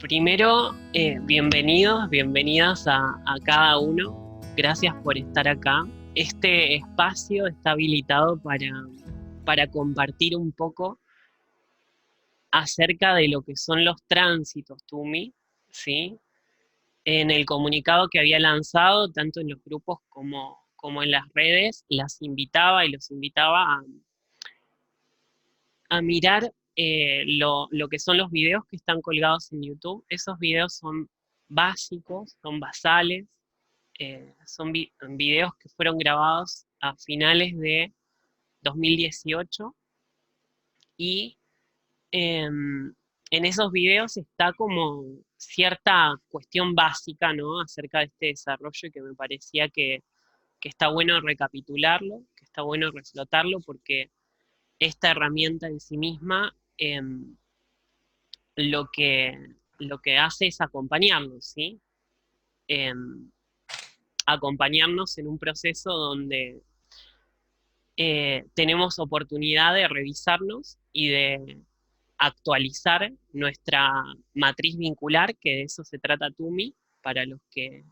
Primero, bienvenidos, bienvenidas a cada uno. Gracias por estar acá. Este espacio está habilitado para compartir un poco acerca de lo que son los tránsitos, Tumi, ¿sí? En el comunicado que había lanzado, tanto en los grupos como en las redes, las invitaba y los invitaba a mirar lo que son los videos que están colgados en YouTube. Esos videos son básicos, son basales, son videos que fueron grabados a finales de 2018 y en esos videos está como cierta cuestión básica, ¿no? Acerca de este desarrollo, que me parecía que está bueno recapitularlo, que está bueno reflotarlo, porque esta herramienta en sí misma lo que, lo que hace es acompañarnos, ¿sí? Em, Acompañarnos en un proceso donde tenemos oportunidad de revisarnos y de actualizar nuestra matriz vincular, que de eso se trata Tumi, para los que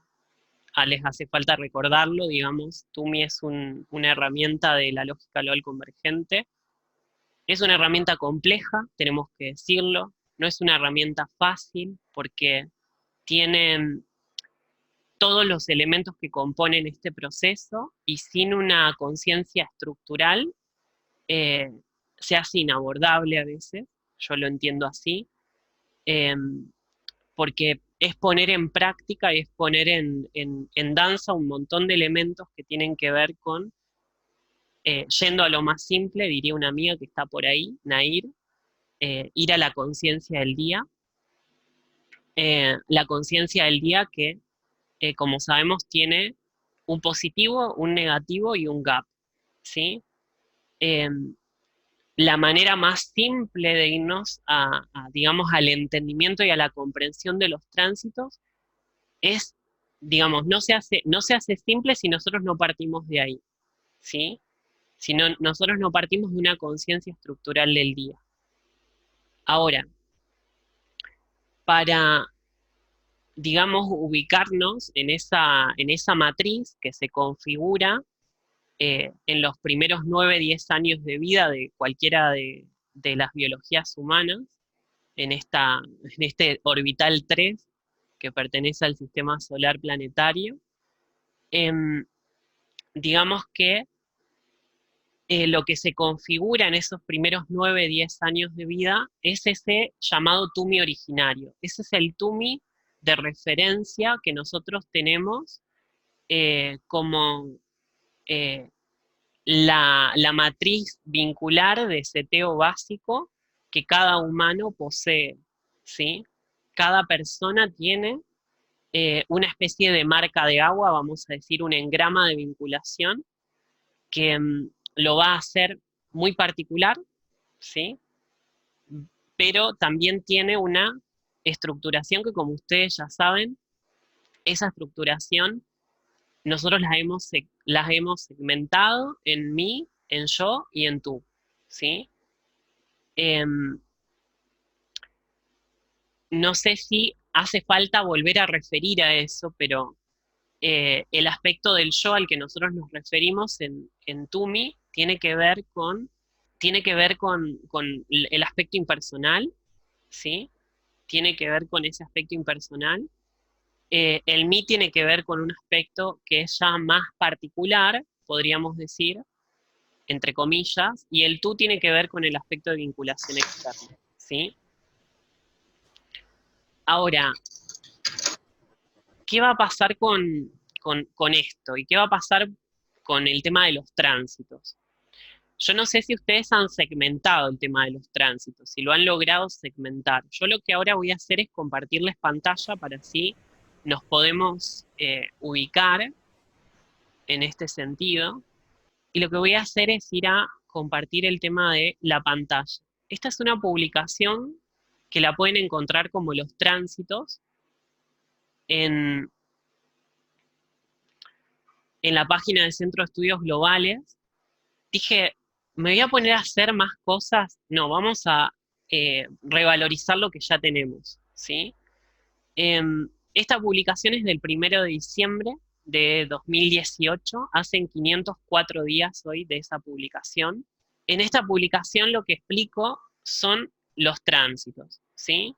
les hace falta recordarlo. Digamos, Tumi es una herramienta de la lógica LOL convergente. Es una herramienta compleja, tenemos que decirlo, no es una herramienta fácil porque tiene todos los elementos que componen este proceso, y sin una conciencia estructural eh, se hace inabordable a veces. Yo lo entiendo así, eh, porque es poner en práctica y es poner en danza un montón de elementos que tienen que ver con, yendo a lo más simple, diría una amiga que está por ahí, Nair, ir a la conciencia del día. La conciencia del día que, como sabemos, tiene un positivo, un negativo y un gap, ¿sí? Eh, la manera más simple de irnos digamos, al entendimiento y a la comprensión de los tránsitos es, digamos, no se hace simple si nosotros no partimos de ahí, ¿sí? Si nosotros no partimos de una conciencia estructural del día. Ahora, para, digamos, ubicarnos en esa matriz que se configura en los primeros 9, 10 años de vida de cualquiera de las biologías humanas, en este orbital 3 que pertenece al sistema solar planetario. Em, digamos que lo que se configura en esos primeros 9, 10 años de vida es ese llamado Tumi originario. Ese es el Tumi de referencia que nosotros tenemos como eh, la matriz vincular de seteo básico que cada humano posee, ¿sí? Cada persona tiene una especie de marca de agua, vamos a decir, un engrama de vinculación que lo va a hacer muy particular, ¿sí? Pero también tiene una estructuración que, como ustedes ya saben, esa estructuración nosotros las hemos segmentado en mí, en yo y en tú, ¿sí? Em, no sé si hace falta volver a referir a eso, pero el aspecto del yo al que nosotros nos referimos en Tumi tiene que ver con el aspecto impersonal, ¿sí? Tiene que ver con ese aspecto impersonal. El mí tiene que ver con un aspecto que es ya más particular, podríamos decir, entre comillas, y el tú tiene que ver con el aspecto de vinculación externa, ¿sí? Ahora, ¿qué va a pasar con esto? ¿Y qué va a pasar con el tema de los tránsitos? Yo no sé si ustedes han segmentado el tema de los tránsitos, si lo han logrado segmentar. Yo lo que ahora voy a hacer es compartirles pantalla para así nos podemos ubicar en este sentido. Y lo que voy a hacer es ir a compartir el tema de la pantalla. Esta es una publicación que la pueden encontrar como los tránsitos en, en la página del Centro de Estudios Globales. Dije, ¿me voy a poner a hacer más cosas? No, vamos a revalorizar lo que ya tenemos, ¿sí? Esta publicación es del 1 de diciembre de 2018, hacen 504 días hoy de esa publicación. En esta publicación lo que explico son los tránsitos, ¿sí?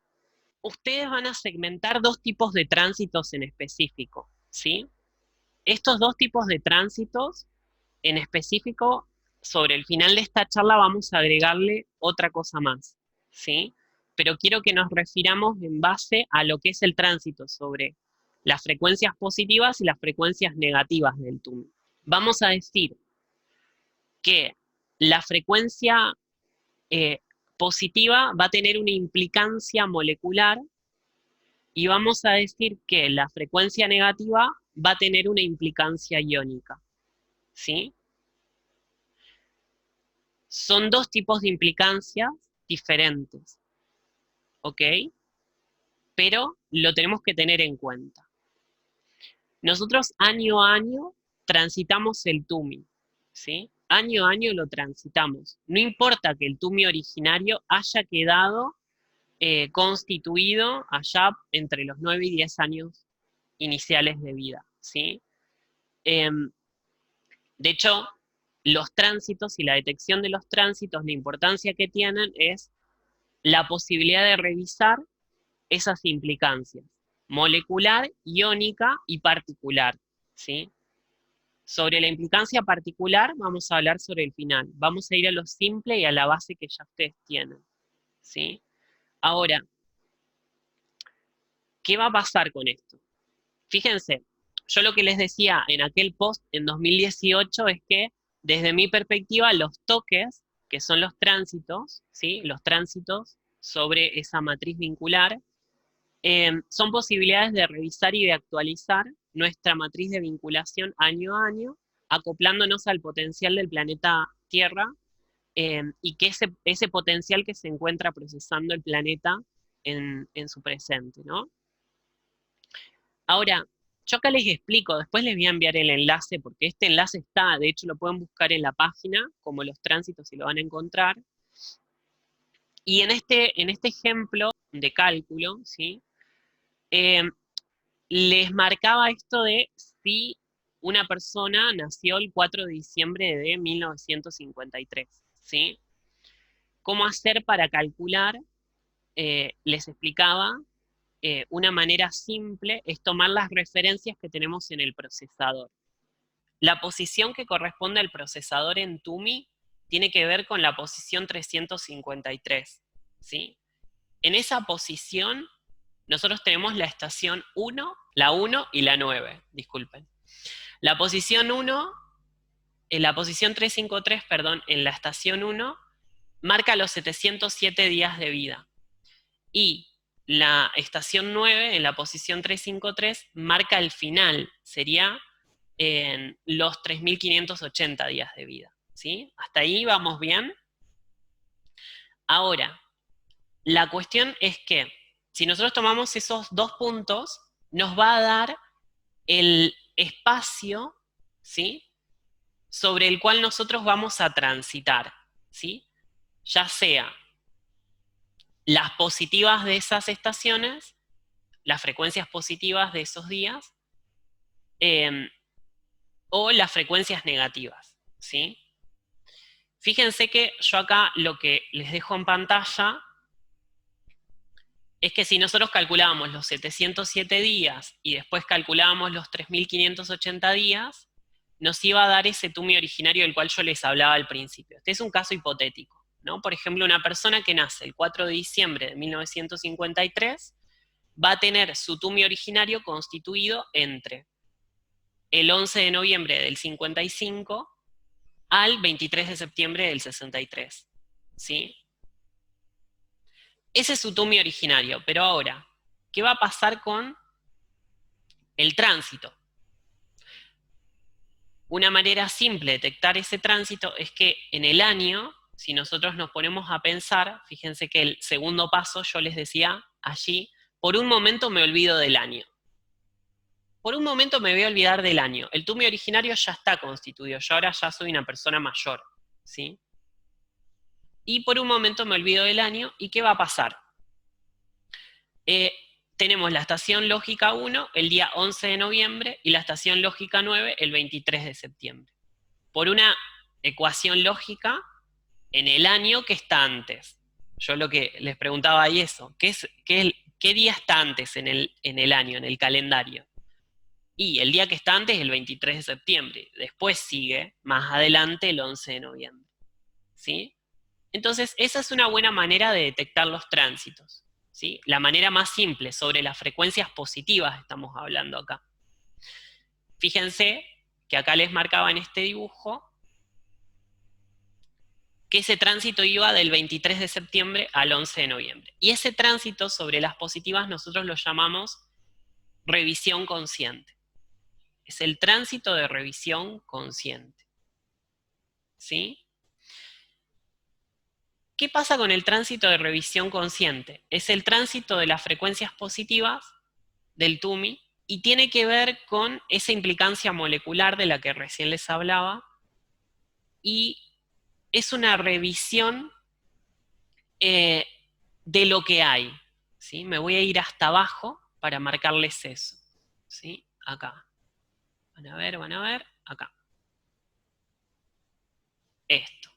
Ustedes van a segmentar dos tipos de tránsitos en específico, ¿sí? Estos dos tipos de tránsitos en específico, sobre el final de esta charla vamos a agregarle otra cosa más, ¿sí? Pero quiero que nos refiramos en base a lo que es el tránsito sobre las frecuencias positivas y las frecuencias negativas del túnel. Vamos a decir que la frecuencia eh, positiva va a tener una implicancia molecular y vamos a decir que la frecuencia negativa va a tener una implicancia iónica, ¿sí? Son dos tipos de implicancias diferentes, ¿ok? Pero lo tenemos que tener en cuenta. Nosotros año a año transitamos el TUMI, ¿sí? Año a año lo transitamos. No importa que el TUMI originario haya quedado constituido allá entre los 9 y 10 años iniciales de vida, ¿sí? De hecho, los tránsitos y la detección de los tránsitos, la importancia que tienen es la posibilidad de revisar esas implicancias, molecular, iónica y particular, ¿sí? Sobre la implicancia particular vamos a hablar sobre el final. Vamos a ir a lo simple y a la base que ya ustedes tienen, ¿sí? Ahora, ¿qué va a pasar con esto? Fíjense, yo lo que les decía en aquel post en 2018 es que, desde mi perspectiva, los toques, que son los tránsitos, ¿sí? Los tránsitos sobre esa matriz vincular, son posibilidades de revisar y de actualizar nuestra matriz de vinculación año a año, acoplándonos al potencial del planeta Tierra y que ese potencial que se encuentra procesando el planeta en su presente, ¿no? Ahora, yo acá les explico, después les voy a enviar el enlace, porque este enlace está, de hecho lo pueden buscar en la página, como los tránsitos, y lo van a encontrar. Y en este ejemplo de cálculo, ¿sí? Eh, les marcaba esto de si una persona nació el 4 de diciembre de 1953, ¿sí? ¿Cómo hacer para calcular? Les explicaba, una manera simple es tomar las referencias que tenemos en el procesador. La posición que corresponde al procesador en TUMI tiene que ver con la posición 353, ¿sí? En esa posición nosotros tenemos la estación 1, la 1 y la 9, disculpen. La posición 1, en la posición 353, perdón, en la estación 1, marca los 707 días de vida. Y la estación 9, en la posición 353, marca el final, sería en los 3.580 días de vida, ¿sí? Hasta ahí vamos bien. Ahora, la cuestión es que si nosotros tomamos esos dos puntos, nos va a dar el espacio, ¿sí? Sobre el cual nosotros vamos a transitar, ¿sí? Ya sea las positivas de esas estaciones, las frecuencias positivas de esos días, eh, o las frecuencias negativas, ¿sí? Fíjense que yo acá lo que les dejo en pantalla es que si nosotros calculábamos los 707 días y después calculábamos los 3.580 días, nos iba a dar ese TUMI originario del cual yo les hablaba al principio. Este es un caso hipotético, ¿no? Por ejemplo, una persona que nace el 4 de diciembre de 1953 va a tener su TUMI originario constituido entre el 11 de noviembre del 55 al 23 de septiembre del 63, ¿sí? Ese es su TUMI originario, pero ahora, ¿qué va a pasar con el tránsito? Una manera simple de detectar ese tránsito es que en el año, si nosotros nos ponemos a pensar, fíjense que el segundo paso, yo les decía allí, por un momento me olvido del año. Por un momento me voy a olvidar del año. El TUMI originario ya está constituido, yo ahora ya soy una persona mayor, ¿sí? Y por un momento me olvido del año, ¿y qué va a pasar? tenemos la estación lógica 1 el día 11 de noviembre y la estación lógica 9 el 23 de septiembre. Por una ecuación lógica en el año que está antes. Yo lo que les preguntaba ahí eso, ¿qué día está antes en el año, en el calendario? Y el día que está antes es el 23 de septiembre, después sigue más adelante el 11 de noviembre. ¿Sí? Entonces, esa es una buena manera de detectar los tránsitos. ¿Sí? La manera más simple, sobre las frecuencias positivas estamos hablando acá. Fíjense que acá les marcaba en este dibujo que ese tránsito iba del 23 de septiembre al 11 de noviembre. Y ese tránsito sobre las positivas nosotros lo llamamos revisión consciente. Es el tránsito de revisión consciente. ¿Sí? ¿Qué pasa con el tránsito de revisión consciente? Es el tránsito de las frecuencias positivas del TUMI y tiene que ver con esa implicancia molecular de la que recién les hablaba, y es una revisión de lo que hay. ¿Sí? Me voy a ir hasta abajo para marcarles eso. ¿Sí? Acá. Van a ver, acá. Esto.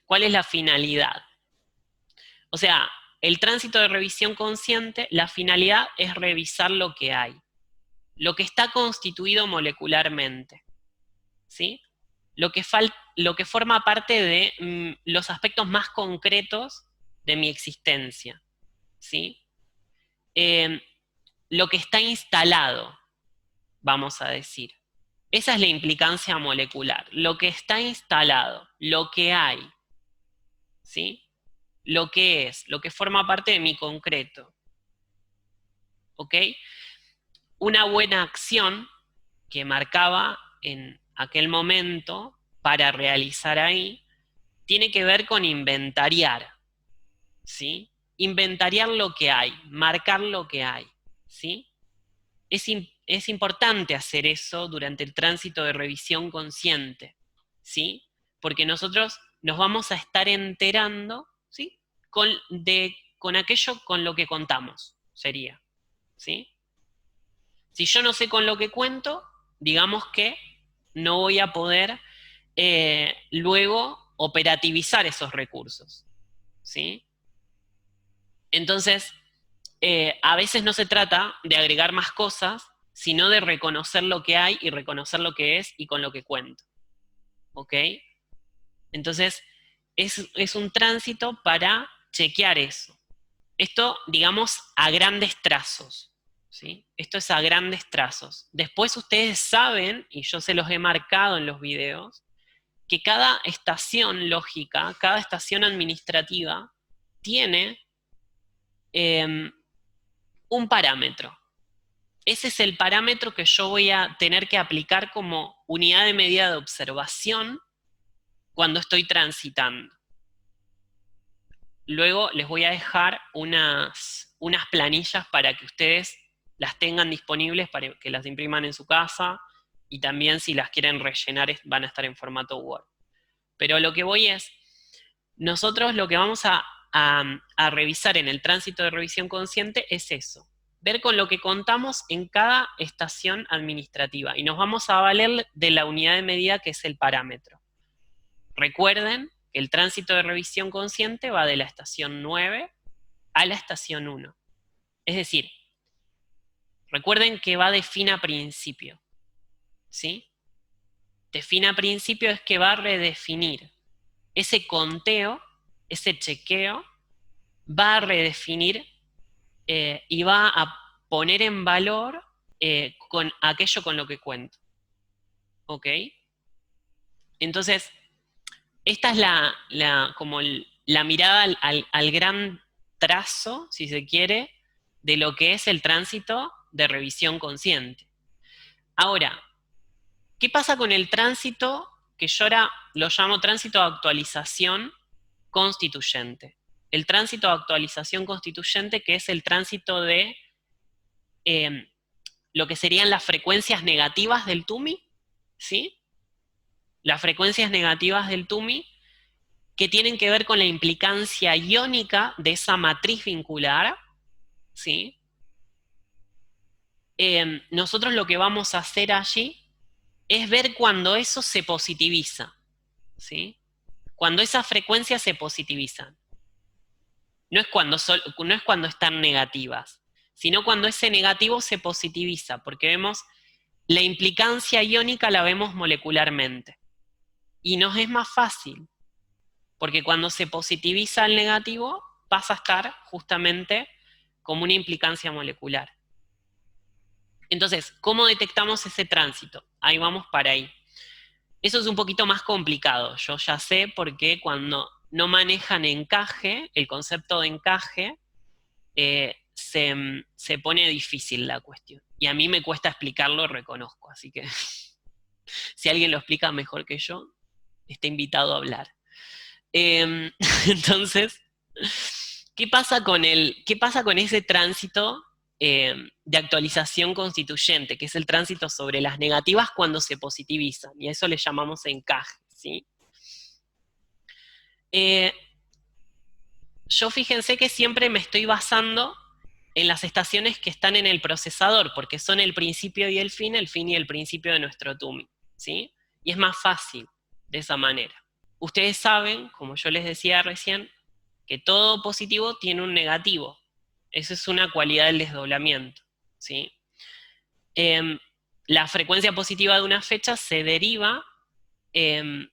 ¿Cuál es la finalidad? O sea, el tránsito de revisión consciente, la finalidad es revisar lo que hay, lo que está constituido molecularmente, ¿sí? Lo que forma parte de los aspectos más concretos de mi existencia, ¿sí? Lo que está instalado, vamos a decir. Esa es la implicancia molecular, lo que está instalado, lo que hay, ¿sí? Lo que es, lo que forma parte de mi concreto. ¿Ok? Una buena acción que marcaba en aquel momento para realizar ahí tiene que ver con inventariar, ¿sí? Inventariar lo que hay, marcar lo que hay, ¿sí? Es importante hacer eso durante el tránsito de revisión consciente, ¿sí? Porque nosotros nos vamos a estar enterando, ¿sí? Con aquello con lo que contamos, sería, ¿sí? Si yo no sé con lo que cuento, digamos que no voy a poder luego operativizar esos recursos, ¿sí? Entonces, a veces no se trata de agregar más cosas, sino de reconocer lo que hay y reconocer lo que es y con lo que cuento, ¿ok? Entonces, es un tránsito para chequear eso. Esto, digamos, a grandes trazos, ¿sí? Esto es a grandes trazos. Después ustedes saben, y yo se los he marcado en los videos, que cada estación lógica, cada estación administrativa, tiene un parámetro. Ese es el parámetro que yo voy a tener que aplicar como unidad de medida de observación cuando estoy transitando. Luego les voy a dejar unas planillas para que ustedes las tengan disponibles, para que las impriman en su casa, y también si las quieren rellenar van a estar en formato Word. Pero lo que voy es, nosotros lo que vamos a revisar en el tránsito de revisión consciente es eso, ver con lo que contamos en cada estación administrativa, y nos vamos a valer de la unidad de medida que es el parámetro. Recuerden que el tránsito de revisión consciente va de la estación 9 a la estación 1. Es decir, recuerden que va de fin a principio, ¿sí? De fin a principio es que va a redefinir ese conteo, ese chequeo, va a redefinir y va a poner en valor con aquello con lo que cuento. ¿Ok? Entonces, esta es como la mirada al gran trazo, si se quiere, de lo que es el tránsito de revisión consciente. Ahora, ¿qué pasa con el tránsito que yo ahora lo llamo tránsito de actualización constituyente? El tránsito de actualización constituyente, que es el tránsito de lo que serían las frecuencias negativas del TUMI, ¿sí? Las frecuencias negativas del TUMI que tienen que ver con la implicancia iónica de esa matriz vincular, ¿sí? nosotros lo que vamos a hacer allí es ver cuando eso se positiviza, ¿sí? Cuando esas frecuencias se positivizan. No es cuando están negativas, sino cuando ese negativo se positiviza, porque vemos la implicancia iónica la vemos molecularmente. Y nos es más fácil, porque cuando se positiviza el negativo, pasa a estar justamente como una implicancia molecular. Entonces, ¿cómo detectamos ese tránsito? Ahí vamos para ahí. Eso es un poquito más complicado, yo ya sé, porque cuando no manejan encaje, el concepto de encaje, se pone difícil la cuestión. Y a mí me cuesta explicarlo, reconozco, así que si alguien lo explica mejor que yo, está invitado a hablar. Entonces, ¿qué pasa con ese tránsito de actualización constituyente, que es el tránsito sobre las negativas cuando se positivizan? Y a eso le llamamos encaje, ¿sí? Yo fíjense que siempre me estoy basando en las estaciones que están en el procesador, porque son el principio y el fin y el principio de nuestro TUMI, ¿sí? Y es más fácil de esa manera. Ustedes saben, como yo les decía recién, que todo positivo tiene un negativo. Esa es una cualidad del desdoblamiento, ¿sí? Eh, la frecuencia positiva de una fecha se deriva eh,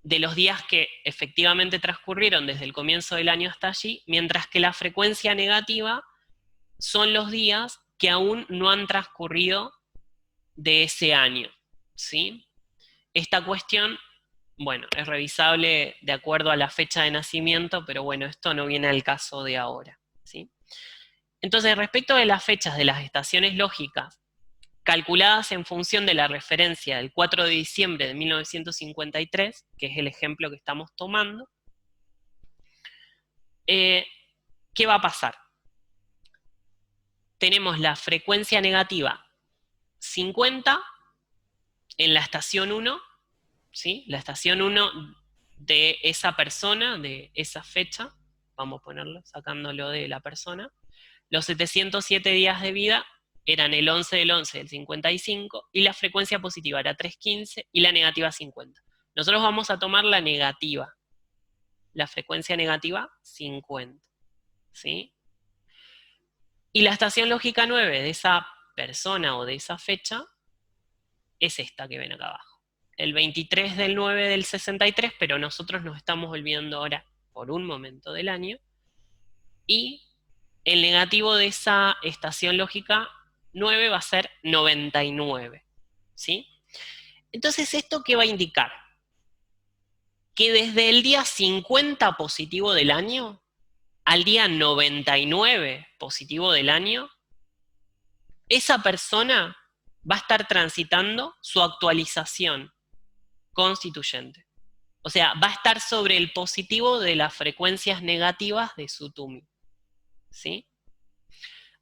de los días que efectivamente transcurrieron desde el comienzo del año hasta allí, mientras que la frecuencia negativa son los días que aún no han transcurrido de ese año, ¿sí? Esta cuestión, bueno, es revisable de acuerdo a la fecha de nacimiento, pero bueno, esto no viene al caso de ahora, ¿sí? Entonces, respecto de las fechas de las estaciones lógicas, calculadas en función de la referencia del 4 de diciembre de 1953, que es el ejemplo que estamos tomando, ¿qué va a pasar? Tenemos la frecuencia negativa 50 en la estación 1, ¿sí? La estación 1 de esa persona, de esa fecha, vamos a ponerlo, sacándolo de la persona. Los 707 días de vida eran el 11 del 11 del 55 y la frecuencia positiva era 315 y la negativa 50. Nosotros vamos a tomar la negativa, la frecuencia negativa 50, ¿sí? Y la estación lógica 9 de esa persona o de esa fecha es esta que ven acá abajo. El 23 del 9 del 63, pero nosotros nos estamos olvidando ahora por un momento del año. Y el negativo de esa estación lógica 9 va a ser 99, ¿sí? Entonces, ¿esto qué va a indicar? Que desde el día 50 positivo del año al día 99 positivo del año, esa persona va a estar transitando su actualización constituyente. O sea, va a estar sobre el positivo de las frecuencias negativas de su TUMI, ¿sí?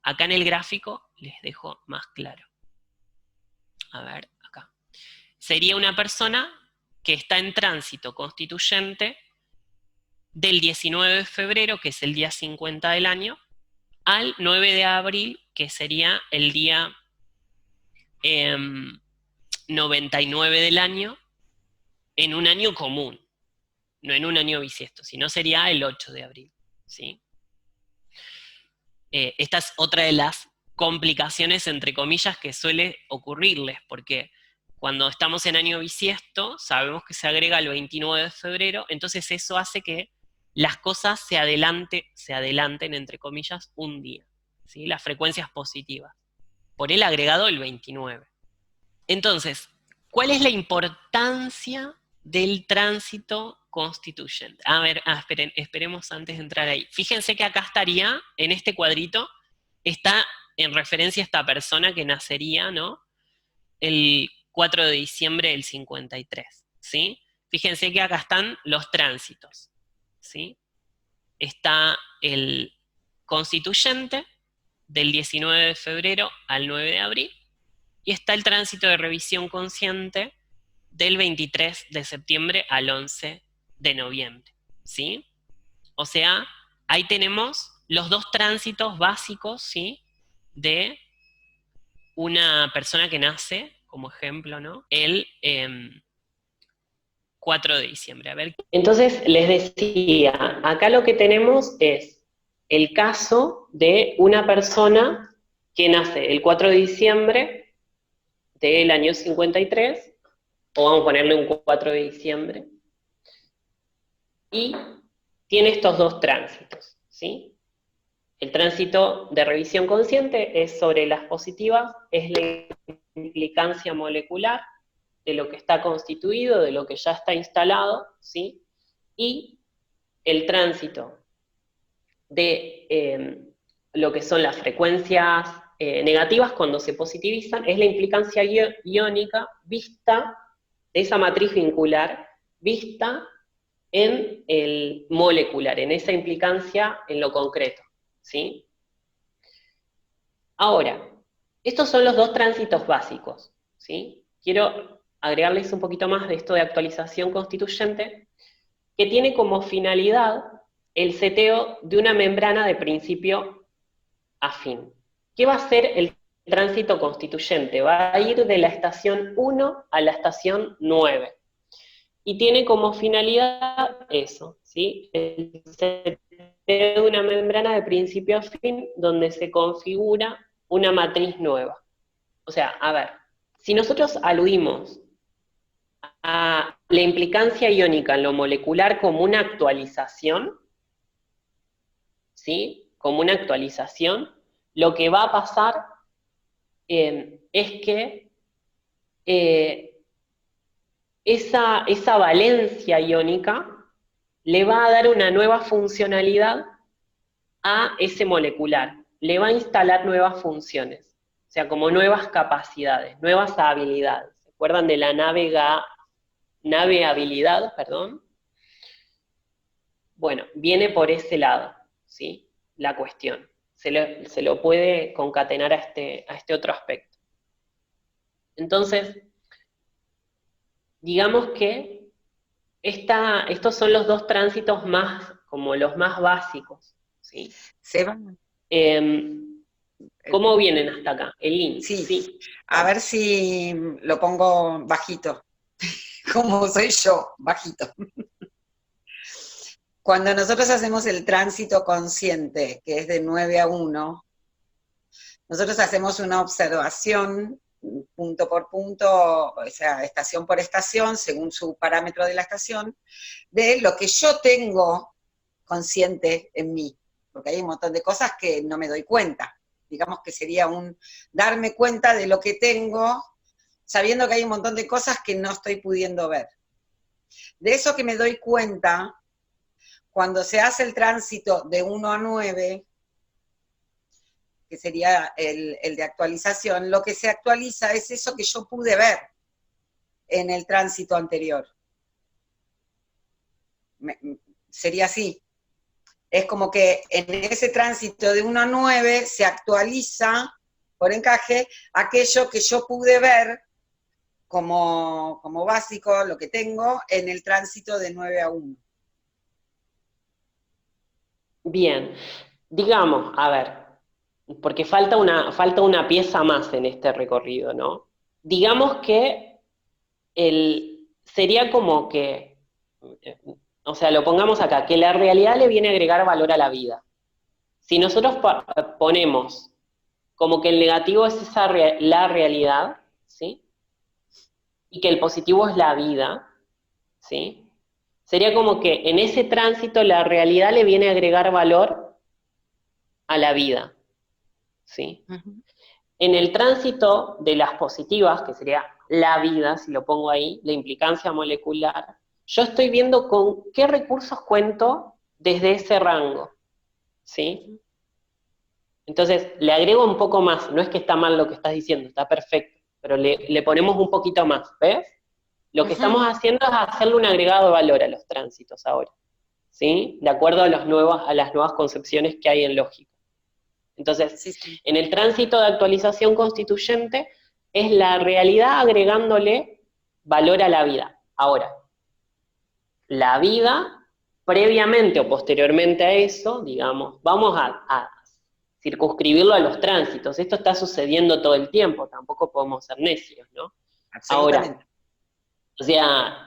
Acá en el gráfico les dejo más claro. A ver, acá. Sería una persona que está en tránsito constituyente del 19 de febrero, que es el día 50 del año, al 9 de abril, que sería el día 99 del año, en un año común, no en un año bisiesto, sino sería el 8 de abril, ¿sí? Esta es otra de las complicaciones, entre comillas, que suele ocurrirles, porque cuando estamos en año bisiesto, sabemos que se agrega el 29 de febrero, entonces eso hace que las cosas se adelanten, entre comillas, un día, ¿sí? Las frecuencias positivas, por el agregado el 29. Entonces, ¿cuál es la importancia del tránsito constituyente? A ver, esperemos antes de entrar ahí. Fíjense que acá estaría, en este cuadrito, está en referencia a esta persona que nacería, ¿no? El 4 de diciembre del 53, ¿sí? Fíjense que acá están los tránsitos, ¿sí? Está el constituyente del 19 de febrero al 9 de abril, y está el tránsito de revisión consciente del 23 de septiembre al 11 de noviembre, ¿sí? O sea, ahí tenemos los dos tránsitos básicos, ¿sí? De una persona que nace, como ejemplo, ¿no? El 4 de diciembre. A ver. Entonces, les decía, acá lo que tenemos es el caso de una persona que nace el 4 de diciembre del año 53, o vamos a ponerle un 4 de diciembre, y tiene estos dos tránsitos, ¿sí? El tránsito de revisión consciente es sobre las positivas, es la implicancia molecular de lo que está constituido, de lo que ya está instalado, ¿sí? Y el tránsito de lo que son las frecuencias negativas cuando se positivizan es la implicancia iónica vista, de esa matriz vincular, vista en el molecular, en esa implicancia en lo concreto, ¿sí? Ahora, estos son los dos tránsitos básicos, ¿sí? Quiero agregarles un poquito más de esto de actualización constituyente, que tiene como finalidad el seteo de una membrana de principio a fin. ¿Qué va a ser el tránsito constituyente? Va a ir de la estación 1 a la estación 9. Y tiene como finalidad eso, ¿sí? El seteo de una membrana de principio a fin donde se configura una matriz nueva. O sea, a ver, si nosotros aludimos a la implicancia iónica en lo molecular como una actualización, ¿sí? Como una actualización, lo que va a pasar es que eh, esa valencia iónica le va a dar una nueva funcionalidad a ese molecular, le va a instalar nuevas funciones, o sea, como nuevas capacidades, nuevas habilidades. ¿Se acuerdan de la naveabilidad, perdón? Bueno, viene por ese lado, ¿sí? La cuestión. Se lo puede concatenar a este otro aspecto. Entonces, digamos que estos son los dos tránsitos más, como los más básicos, ¿sí? Seba, ¿Cómo vienen hasta acá? El link, sí, sí. a ver si lo pongo bajito, como soy yo, bajito. Cuando nosotros hacemos el tránsito consciente, que es de 9 a 1, nosotros hacemos una observación punto por punto, o sea, estación por estación, según su parámetro de la estación, de lo que yo tengo consciente en mí, porque hay un montón de cosas que no me doy cuenta. Digamos que sería un darme cuenta de lo que tengo, sabiendo que hay un montón de cosas que no estoy pudiendo ver. De eso que me doy cuenta, cuando se hace el tránsito de 1 a 9, que sería el de actualización, lo que se actualiza es eso que yo pude ver en el tránsito anterior. Sería así. Es como que en ese tránsito de 1 a 9 se actualiza, por encaje, aquello que yo pude ver como básico, lo que tengo, en el tránsito de 9 a 1. Bien, digamos, a ver, porque falta una pieza más en este recorrido, ¿no? Digamos que sería como que, eh, o sea, lo pongamos acá, que la realidad le viene a agregar valor a la vida. Si nosotros ponemos como que el negativo es la realidad, ¿sí? Y que el positivo es la vida, ¿sí? Sería como que en ese tránsito la realidad le viene a agregar valor a la vida, ¿sí? Uh-huh. En el tránsito de las positivas, que sería la vida, si lo pongo ahí, la implicancia molecular, yo estoy viendo con qué recursos cuento desde ese rango, ¿sí? Entonces, le agrego un poco más, no es que está mal lo que estás diciendo, está perfecto, pero le ponemos un poquito más, ¿ves? Lo que Uh-huh. estamos haciendo es hacerle un agregado de valor a los tránsitos ahora, ¿sí? De acuerdo a las nuevas concepciones que hay en lógica. Entonces, Sí, sí. en el tránsito de actualización constituyente es la realidad agregándole valor a la vida. Ahora, la vida, previamente o posteriormente a eso, digamos, vamos a circunscribirlo a los tránsitos. Esto está sucediendo todo el tiempo, tampoco podemos ser necios, ¿no? Absolutamente. Ahora, o sea,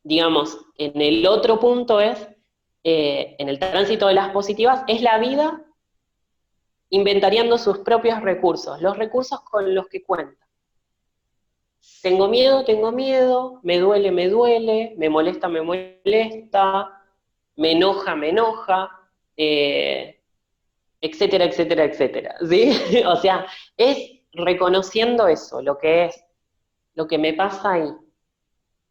digamos, en el otro punto es, en el tránsito de las positivas, es la vida inventariando sus propios recursos, los recursos con los que cuenta. Tengo miedo, me duele, me molesta, me enoja, etcétera, etcétera, etcétera, ¿sí? O sea, es reconociendo eso, lo que me pasa ahí,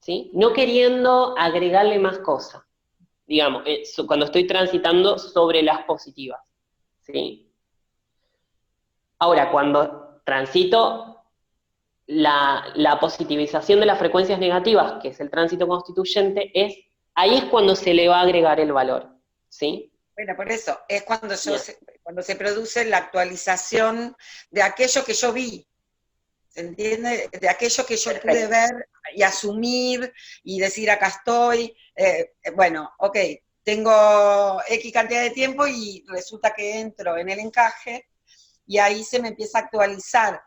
¿sí? No queriendo agregarle más cosas, digamos, cuando estoy transitando sobre las positivas, ¿sí? Ahora, cuando transito la positivización de las frecuencias negativas, que es el tránsito constituyente, ahí es cuando se le va a agregar el valor, ¿sí? Bueno, por eso, es cuando, Bien. cuando se produce la actualización de aquello que yo vi, ¿se entiende? De aquello que yo Perfecto. pude ver y asumir y decir, acá estoy, bueno, ok, tengo X cantidad de tiempo y resulta que entro en el encaje y ahí se me empieza a actualizar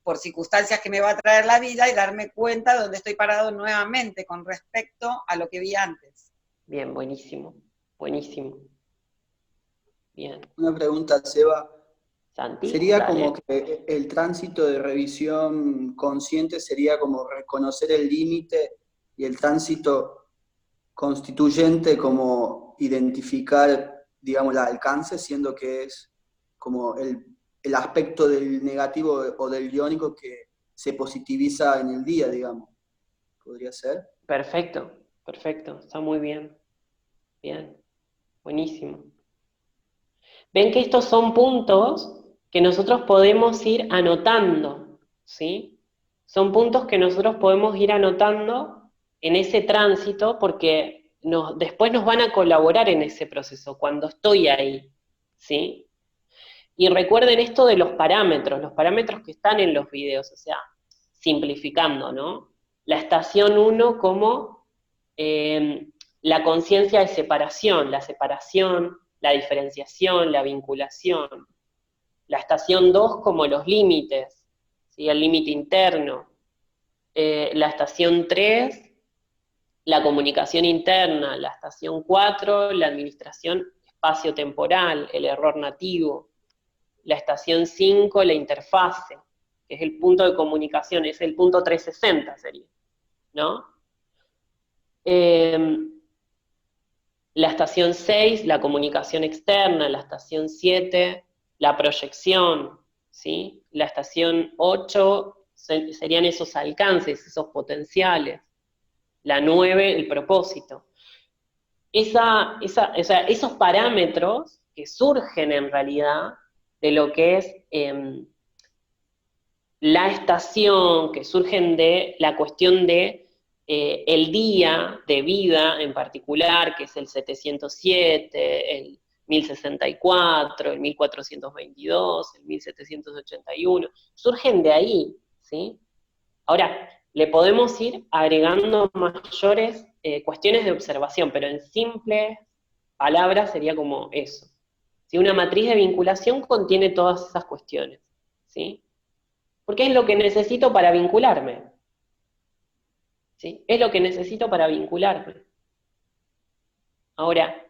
por circunstancias que me va a traer la vida y darme cuenta de dónde estoy parado nuevamente con respecto a lo que vi antes. Bien, buenísimo, buenísimo. Bien. Una pregunta, Seba. Santi, Sería dale. como que el tránsito de revisión consciente sería como reconocer el límite y el tránsito constituyente como identificar, digamos, el alcance, siendo que es como el aspecto del negativo o del iónico que se positiviza en el día, digamos. ¿Podría ser? Perfecto, perfecto, está muy bien. Bien, buenísimo. Ven que estos son puntos que nosotros podemos ir anotando, ¿sí? Son puntos que nosotros podemos ir anotando en ese tránsito porque después nos van a colaborar en ese proceso, cuando estoy ahí, ¿sí? Y recuerden esto de los parámetros que están en los videos, o sea, simplificando, ¿no? La estación 1 como la conciencia de separación, la diferenciación, la vinculación. La estación 2 como los límites, ¿sí? El límite interno. La estación 3, la comunicación interna. La estación 4, la administración espacio-temporal, el error nativo. La estación 5, la interfase, que es el punto de comunicación, es el punto 360 sería, ¿no? La estación 6, la comunicación externa, la estación 7, la proyección, ¿sí? La estación 8 serían esos alcances, esos potenciales. La 9, el propósito. Esos parámetros que surgen en realidad de lo que es la estación, que surgen de la cuestión de el día de vida en particular, que es el 707, el 1064, el 1422, el 1781, surgen de ahí, ¿sí? Ahora, le podemos ir agregando mayores cuestiones de observación, pero en simples palabras sería como eso. ¿Sí? Una matriz de vinculación contiene todas esas cuestiones, ¿sí? Porque es lo que necesito para vincularme. ¿Sí? Es lo que necesito para vincularme. Ahora,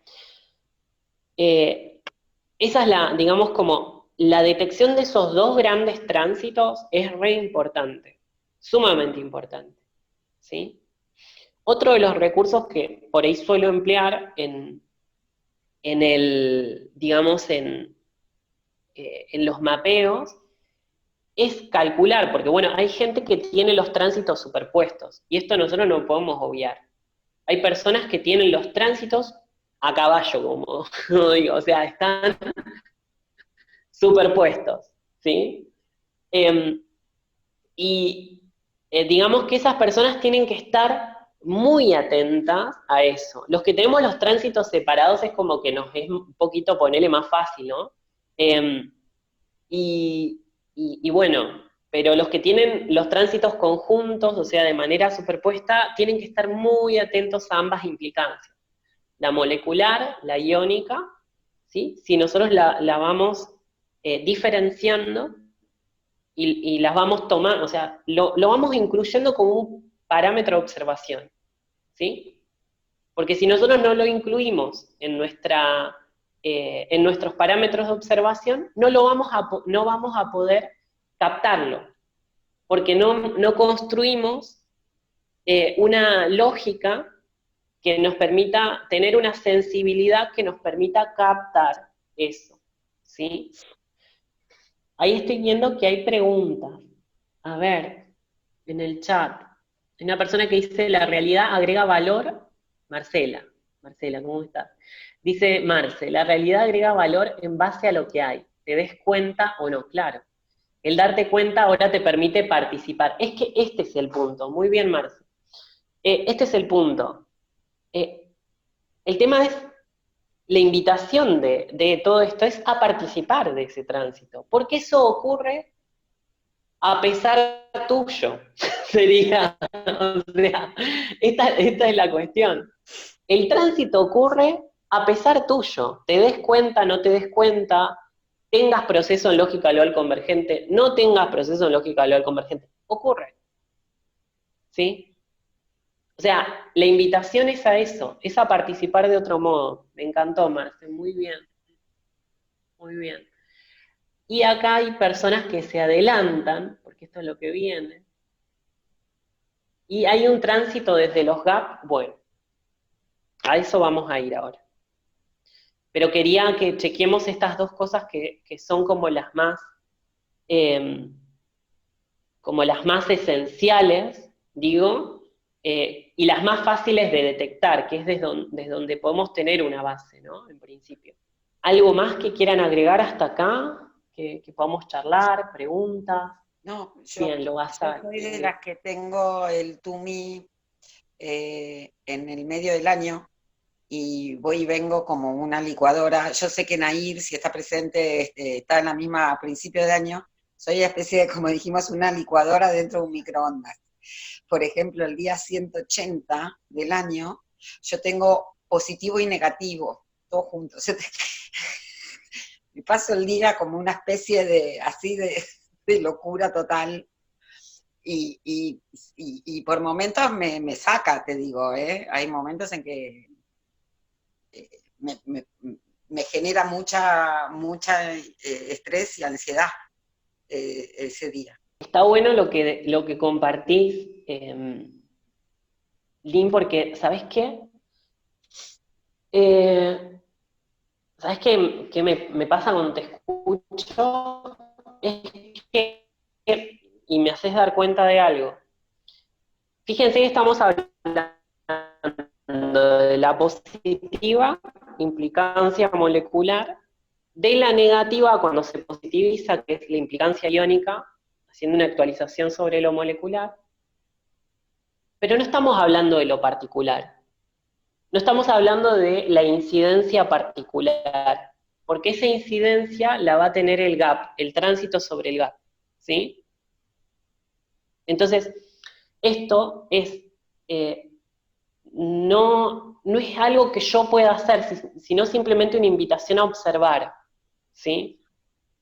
esa es digamos, como la detección de esos dos grandes tránsitos es re importante, sumamente importante, ¿sí? Otro de los recursos que por ahí suelo emplear digamos, en los mapeos, es calcular, porque bueno, hay gente que tiene los tránsitos superpuestos, y esto nosotros no podemos obviar. Hay personas que tienen los tránsitos a caballo, como digo, o sea, están superpuestos, ¿sí? Digamos que esas personas tienen que estar muy atentas a eso. Los que tenemos los tránsitos separados es como que nos es un poquito ponerle más fácil, ¿no? Y bueno, pero los que tienen los tránsitos conjuntos, o sea, de manera superpuesta, tienen que estar muy atentos a ambas implicancias. La molecular, la iónica, ¿sí? Si nosotros la vamos diferenciando y las vamos tomando, o sea, lo vamos incluyendo como un parámetro de observación, ¿sí? Porque si nosotros no lo incluimos en nuestros parámetros de observación, no vamos a poder captarlo, porque no construimos una lógica que nos permita tener una sensibilidad que nos permita captar eso, ¿sí? Ahí estoy viendo que hay preguntas. A ver, en el chat. Hay una persona que dice, la realidad agrega valor. Marcela, ¿cómo estás? Dice Marce, la realidad agrega valor en base a lo que hay. ¿Te des cuenta o no? Claro. El darte cuenta ahora te permite participar. Es que este es el punto. Muy bien, Marce. Este es el punto. El tema es, la invitación de todo esto es a participar de ese tránsito, porque eso ocurre a pesar tuyo, sería, o sea, esta es la cuestión. El tránsito ocurre a pesar tuyo, te des cuenta, no te des cuenta, tengas proceso en lógica dual convergente, no tengas proceso en lógica dual convergente, ocurre, ¿sí? O sea, la invitación es a eso, es a participar de otro modo. Me encantó, Marce, muy bien, muy bien. Y acá hay personas que se adelantan, porque esto es lo que viene, y hay un tránsito desde los gaps, bueno, a eso vamos a ir ahora. Pero quería que chequemos estas dos cosas que son como las más esenciales, digo, y las más fáciles de detectar, que es desde donde podemos tener una base, ¿no? En principio. ¿Algo más que quieran agregar hasta acá? Que podamos charlar, preguntas. No, Bien, lo vas a... soy de las que tengo el TUMI en el medio del año y voy y vengo como una licuadora. Yo sé que Nair, si está presente, está en la misma a principio de año. Soy una especie de, como dijimos, una licuadora dentro de un microondas. Por ejemplo, el día 180 del año, yo tengo positivo y negativo, todos juntos. Me paso el día como una especie de, así de locura total. Y por momentos me saca, te digo, ¿eh? Hay momentos en que me genera mucha estrés y ansiedad ese día. Está bueno lo que compartís, Lynn, porque, ¿sabes qué? ¿Sabes qué me pasa cuando te escucho? Es que, y me haces dar cuenta de algo. Fíjense que estamos hablando de la positiva, implicancia molecular, de la negativa cuando se positiviza, que es la implicancia iónica, haciendo una actualización sobre lo molecular, pero no estamos hablando de lo particular, no estamos hablando de la incidencia particular, porque esa incidencia la va a tener el gap, el tránsito sobre el gap, ¿sí? Entonces, esto es, no es algo que yo pueda hacer, sino simplemente una invitación a observar, ¿sí?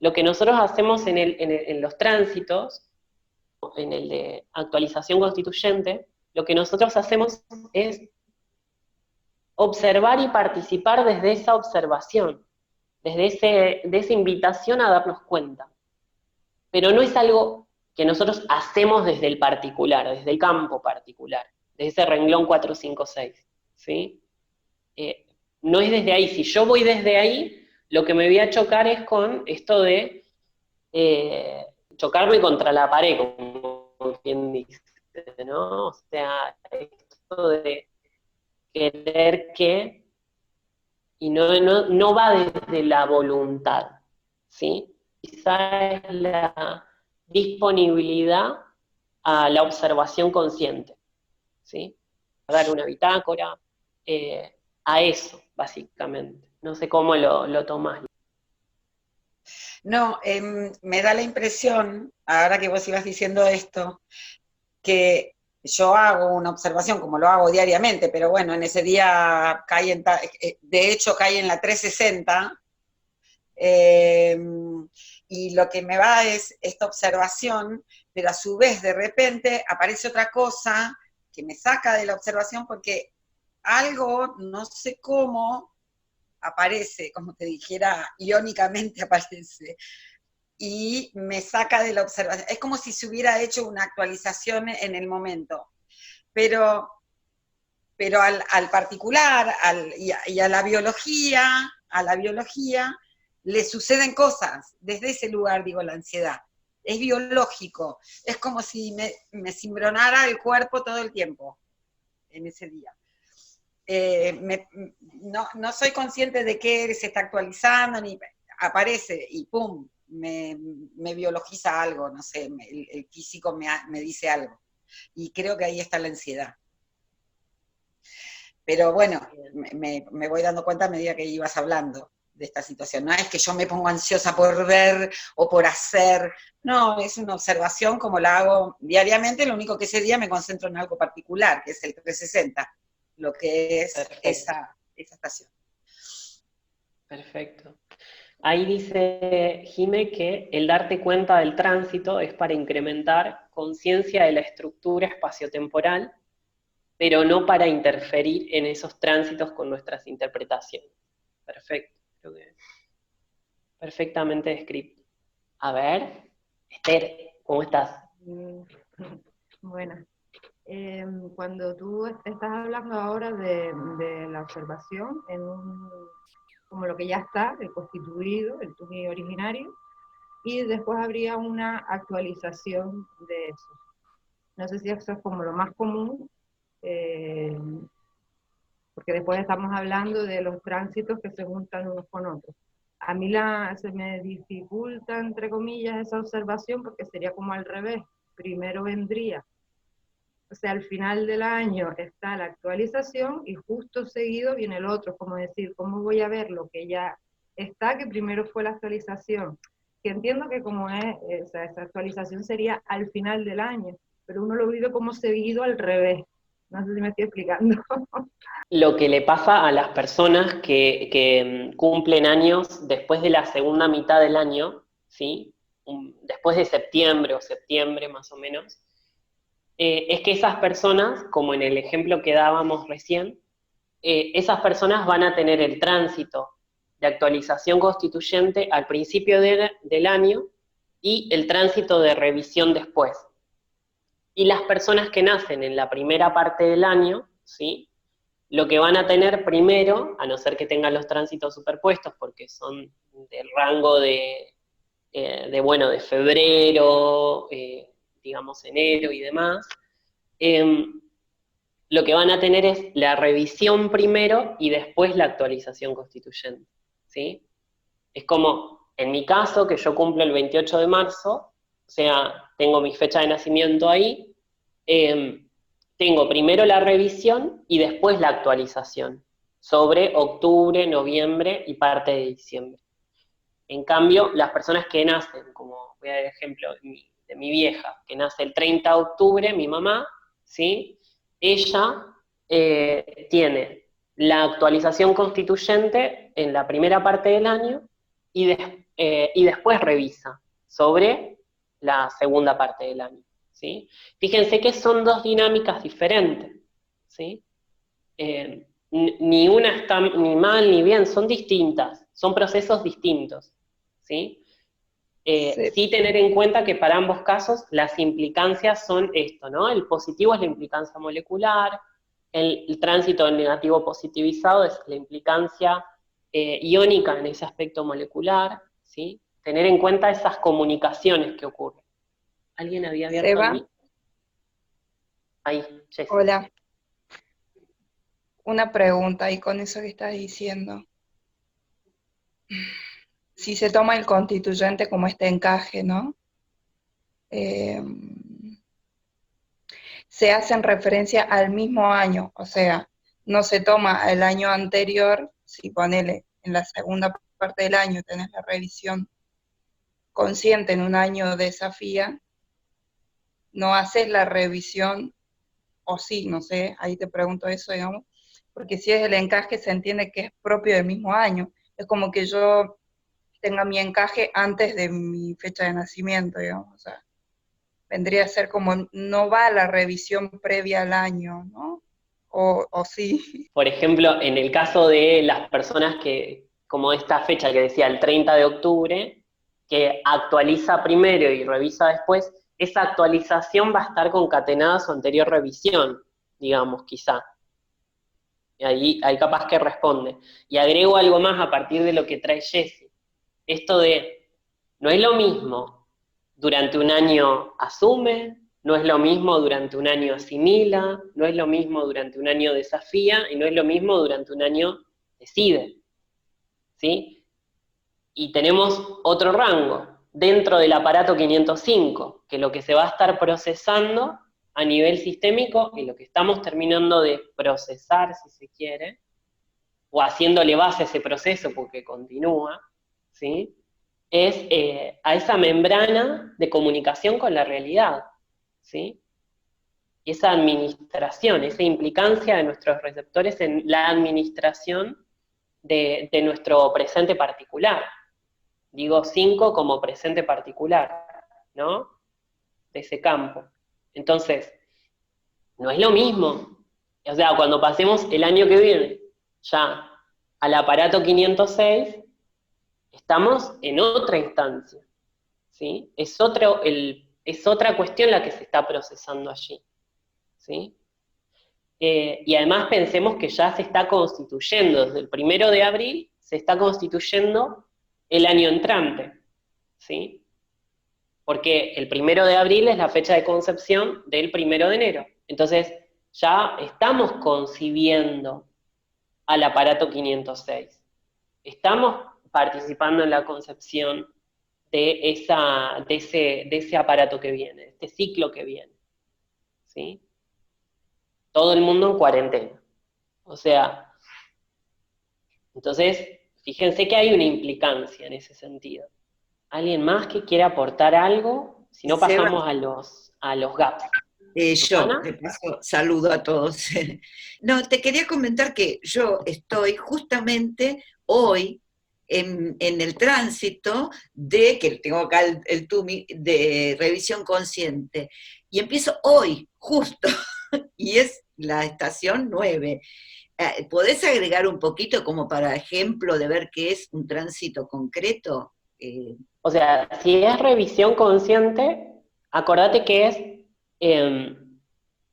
Lo que nosotros hacemos en los tránsitos, en el de actualización constituyente, lo que nosotros hacemos es observar y participar desde esa observación, de esa invitación a darnos cuenta. Pero no es algo que nosotros hacemos desde el particular, desde el campo particular, desde ese renglón 456, ¿sí? No es desde ahí. Si yo voy desde ahí, lo que me voy a chocar es con esto de chocarme contra la pared, como quien dice, ¿no? O sea, esto de querer que, y no va desde la voluntad, ¿sí? Quizá es la disponibilidad a la observación consciente, ¿sí? A dar una bitácora, a eso, básicamente. No sé cómo lo tomás. No, me da la impresión, ahora que vos ibas diciendo esto, que yo hago una observación, como lo hago diariamente, pero bueno, en ese día de hecho cae en la 360, Y lo que me va es esta observación, pero a su vez de repente aparece otra cosa que me saca de la observación porque algo, no sé cómo, aparece, como te dijera, iónicamente aparece, y me saca de la observación. Es como si se hubiera hecho una actualización en el momento, pero, pero al particular y a la biología le suceden cosas. Desde ese lugar, digo, la ansiedad. Es biológico. Es como si me cimbronara el cuerpo todo el tiempo en ese día. No soy consciente de que se está actualizando, ni aparece y pum, me biologiza algo, no sé, el físico me dice algo. Y creo que ahí está la ansiedad. Pero bueno, me voy dando cuenta a medida que ibas hablando de esta situación. No es que yo me pongo ansiosa por ver o por hacer, no, es una observación como la hago diariamente, lo único que ese día me concentro en algo particular, que es el 360, lo que es esa estación. Perfecto. Ahí dice Jime que el darte cuenta del tránsito es para incrementar conciencia de la estructura espaciotemporal, pero no para interferir en esos tránsitos con nuestras interpretaciones. Perfecto, creo que perfectamente descrito. A ver, Esther, ¿cómo estás? Bueno, cuando tú estás hablando ahora de la observación como lo que ya está, el constituido, el tuji originario, y después habría una actualización de eso. No sé si eso es como lo más común, porque después estamos hablando de los tránsitos que se juntan unos con otros. A mí se me dificulta, entre comillas, esa observación porque sería como al revés. Primero vendría, o sea, al final del año está la actualización y justo seguido viene el otro, como decir, ¿cómo voy a ver lo que ya está, que primero fue la actualización? Que entiendo que como o sea, esa actualización sería al final del año, pero uno lo vive como seguido al revés. No sé si me estoy explicando. Lo que le pasa a las personas que cumplen años después de la segunda mitad del año, ¿sí? Después de septiembre o septiembre más o menos, es que esas personas, como en el ejemplo que dábamos recién, esas personas van a tener el tránsito de actualización constituyente al principio del año y el tránsito de revisión después. Y las personas que nacen en la primera parte del año, ¿sí? Lo que van a tener primero, a no ser que tengan los tránsitos superpuestos, porque son del rango bueno, de febrero, digamos enero y demás, lo que van a tener es la revisión primero y después la actualización constituyente, ¿sí? Es como, en mi caso, que yo cumplo el 28 de marzo, o sea, tengo mi fecha de nacimiento ahí, tengo primero la revisión y después la actualización, sobre octubre, noviembre y parte de diciembre. En cambio, las personas que nacen, como voy a dar ejemplo de mi vieja, que nace el 30 de octubre, mi mamá, ¿sí? Ella tiene la actualización constituyente en la primera parte del año y después revisa sobre la segunda parte del año, ¿sí? Fíjense que son dos dinámicas diferentes, ¿sí? Ni una está ni mal ni bien, son distintas, son procesos distintos, ¿sí? Sí tener en cuenta que para ambos casos las implicancias son esto, ¿no? El positivo es la implicancia molecular, el tránsito del negativo positivizado es la implicancia iónica en ese aspecto molecular, ¿sí? Tener en cuenta esas comunicaciones que ocurren. ¿Alguien había abierto Seba. el mic? Ahí, Jessy. Hola. Una pregunta ahí con eso que estás diciendo. Si se toma el constituyente como este encaje, ¿no? Se hacen referencia al mismo año, o sea, no se toma el año anterior, si ponele en la segunda parte del año tenés la revisión consciente en un año de desafía, no haces la revisión, o sí, no sé, ahí te pregunto eso, digamos, porque si es el encaje se entiende que es propio del mismo año. Es como que yo tenga mi encaje antes de mi fecha de nacimiento, digamos. O sea, vendría a ser como, no va a la revisión previa al año, ¿no? O sí. Por ejemplo, en el caso de las personas que, como esta fecha que decía, el 30 de octubre, que actualiza primero y revisa después, esa actualización va a estar concatenada a su anterior revisión, digamos, quizá. Y ahí capaz que responde. Y agrego algo más a partir de lo que trae Jessie. Esto de, no es lo mismo, durante un año asume, no es lo mismo durante un año asimila, no es lo mismo durante un año desafía, y no es lo mismo durante un año decide. ¿Sí? Y tenemos otro rango, dentro del aparato 505, que lo que se va a estar procesando a nivel sistémico, y lo que estamos terminando de procesar, si se quiere, o haciéndole base a ese proceso porque continúa, ¿sí? Es a esa membrana de comunicación con la realidad, ¿sí? Y esa administración, esa implicancia de nuestros receptores en la administración de nuestro presente particular. Digo 5 como presente particular, ¿no? De ese campo. Entonces, no es lo mismo. O sea, cuando pasemos el año que viene ya al aparato 506, estamos en otra instancia, ¿sí? Es otra cuestión la que se está procesando allí, ¿sí? Y además pensemos que ya se está constituyendo, desde el 1 de abril, se está constituyendo el año entrante, ¿sí? Porque el 1 de abril es la fecha de concepción del 1 de enero. Entonces, ya estamos concibiendo al aparato 506. Estamos participando en la concepción de ese aparato que viene, de este ciclo que viene, ¿sí? Todo el mundo en cuarentena. O sea, entonces, fíjense que hay una implicancia en ese sentido. ¿Alguien más que quiera aportar algo? Si no, Seba, pasamos a los gaps. yo, ¿Susana? de paso, saludo a todos. No, te quería comentar que yo estoy justamente hoy en el tránsito de, que tengo acá el TUMI, de revisión consciente, y empiezo hoy, justo, y es la estación 9. ¿Podés agregar un poquito como para ejemplo de ver qué es un tránsito concreto? O sea, si es revisión consciente, acordate que es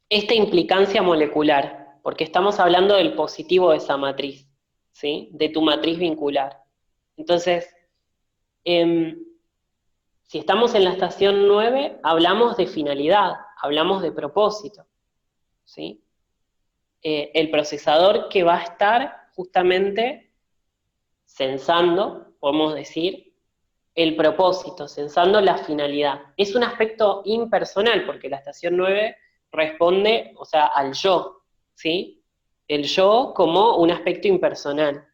esta implicancia molecular, porque estamos hablando del positivo de esa matriz, ¿sí? De tu matriz vincular. Entonces, si estamos en la estación 9, hablamos de finalidad, hablamos de propósito, ¿sí? El procesador que va a estar justamente censando, podemos decir, el propósito, censando la finalidad. Es un aspecto impersonal, porque la estación 9 responde, o sea, al yo, ¿sí? El yo como un aspecto impersonal,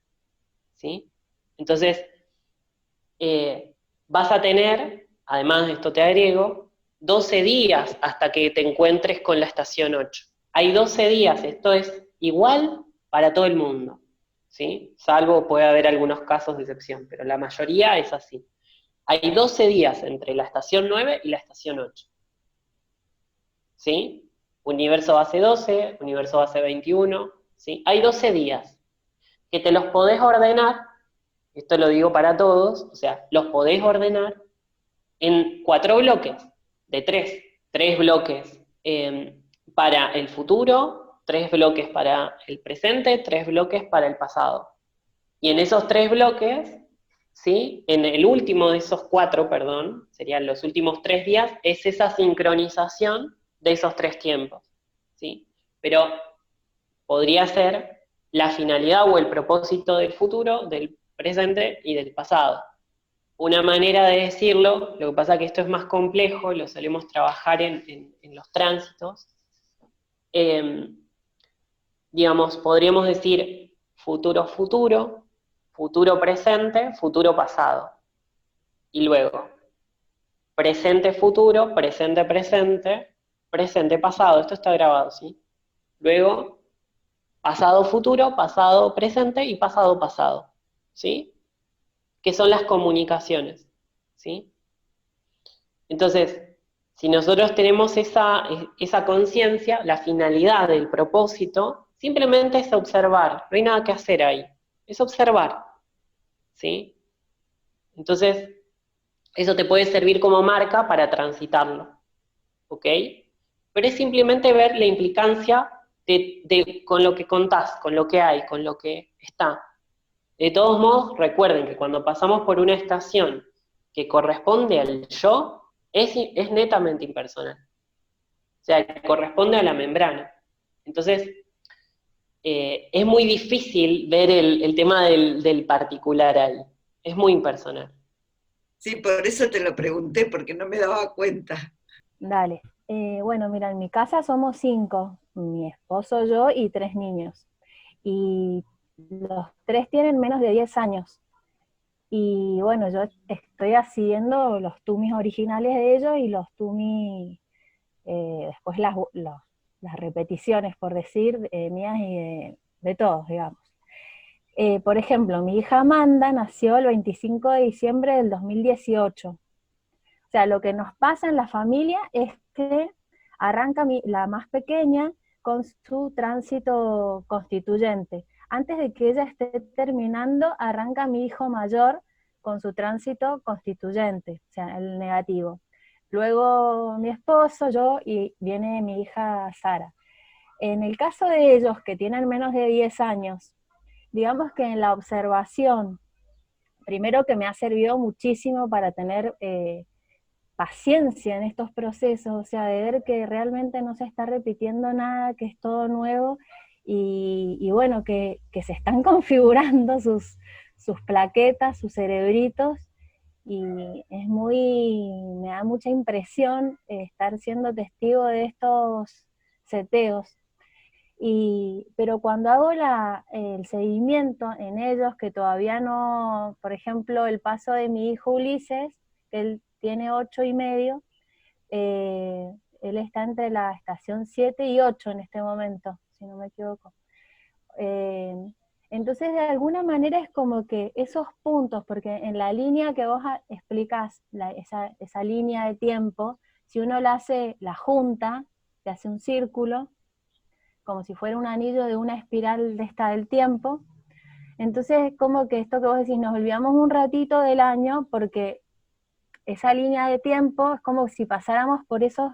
¿sí? Entonces, vas a tener, además de esto te agrego, 12 días hasta que te encuentres con la estación 8. Hay 12 días, esto es igual para todo el mundo, ¿sí? Salvo puede haber algunos casos de excepción, pero la mayoría es así. Hay 12 días entre la estación 9 y la estación 8. ¿Sí? Universo base 12, universo base 21, ¿sí? Hay 12 días que te los podés ordenar, esto lo digo para todos, o sea, los podés ordenar en 4 bloques, de 3. 3 bloques para el futuro, 3 bloques para el presente, 3 bloques para el pasado. Y en esos 3 bloques, ¿sí? En el último de esos 4, perdón, serían los últimos 3 días, es esa sincronización de esos 3 tiempos, ¿sí? Pero podría ser la finalidad o el propósito del futuro, del presente y del pasado. Una manera de decirlo, lo que pasa es que esto es más complejo, lo solemos trabajar en los tránsitos, digamos, podríamos decir futuro, futuro, futuro presente, futuro pasado. Y luego, presente, futuro, presente, presente, presente, pasado. Esto está grabado, ¿sí? Luego, pasado, futuro, pasado, presente y pasado, pasado. ¿Sí? que son las comunicaciones, ¿sí? Entonces, si nosotros tenemos esa conciencia, la finalidad del propósito, simplemente es observar, no hay nada que hacer ahí, es observar, ¿sí? Entonces, eso te puede servir como marca para transitarlo, ¿ok? Pero es simplemente ver la implicancia con lo que contás, con lo que hay, con lo que está. De todos modos, recuerden que cuando pasamos por una estación que corresponde al yo, es netamente impersonal. O sea, que corresponde a la membrana. Entonces, es muy difícil ver el tema del particular ahí. Es muy impersonal. Sí, por eso te lo pregunté, porque no me daba cuenta. Dale. Bueno, mira, en mi casa somos 5, mi esposo, yo y 3 niños. Y los 3 tienen menos de 10 años. Y bueno, yo estoy haciendo los tumis originales de ellos y los tumis, después las repeticiones, por decir, mías y de todos, digamos. Por ejemplo, mi hija Amanda nació el 25 de diciembre del 2018. O sea, lo que nos pasa en la familia es que arranca la más pequeña con su tránsito constituyente. Antes de que ella esté terminando, arranca mi hijo mayor con su tránsito constituyente, o sea, el negativo. Luego mi esposo, yo, y viene mi hija Sara. En el caso de ellos, que tienen menos de 10 años, digamos que en la observación, primero que me ha servido muchísimo para tener paciencia en estos procesos, o sea, de ver que realmente no se está repitiendo nada, que es todo nuevo, y bueno, que se están configurando sus plaquetas, sus cerebritos, y me da mucha impresión estar siendo testigo de estos seteos. Pero cuando hago el seguimiento en ellos, que todavía no, por ejemplo, el paso de mi hijo Ulises, que él tiene 8 y medio, él está entre la estación 7 y 8 en este momento, si no me equivoco. Entonces, de alguna manera es como que esos puntos, porque en la línea que vos explicás, esa línea de tiempo, si uno la junta, se hace un círculo, como si fuera un anillo de una espiral del tiempo. Entonces, como que esto que vos decís, nos olvidamos un ratito del año, porque esa línea de tiempo es como si pasáramos por esos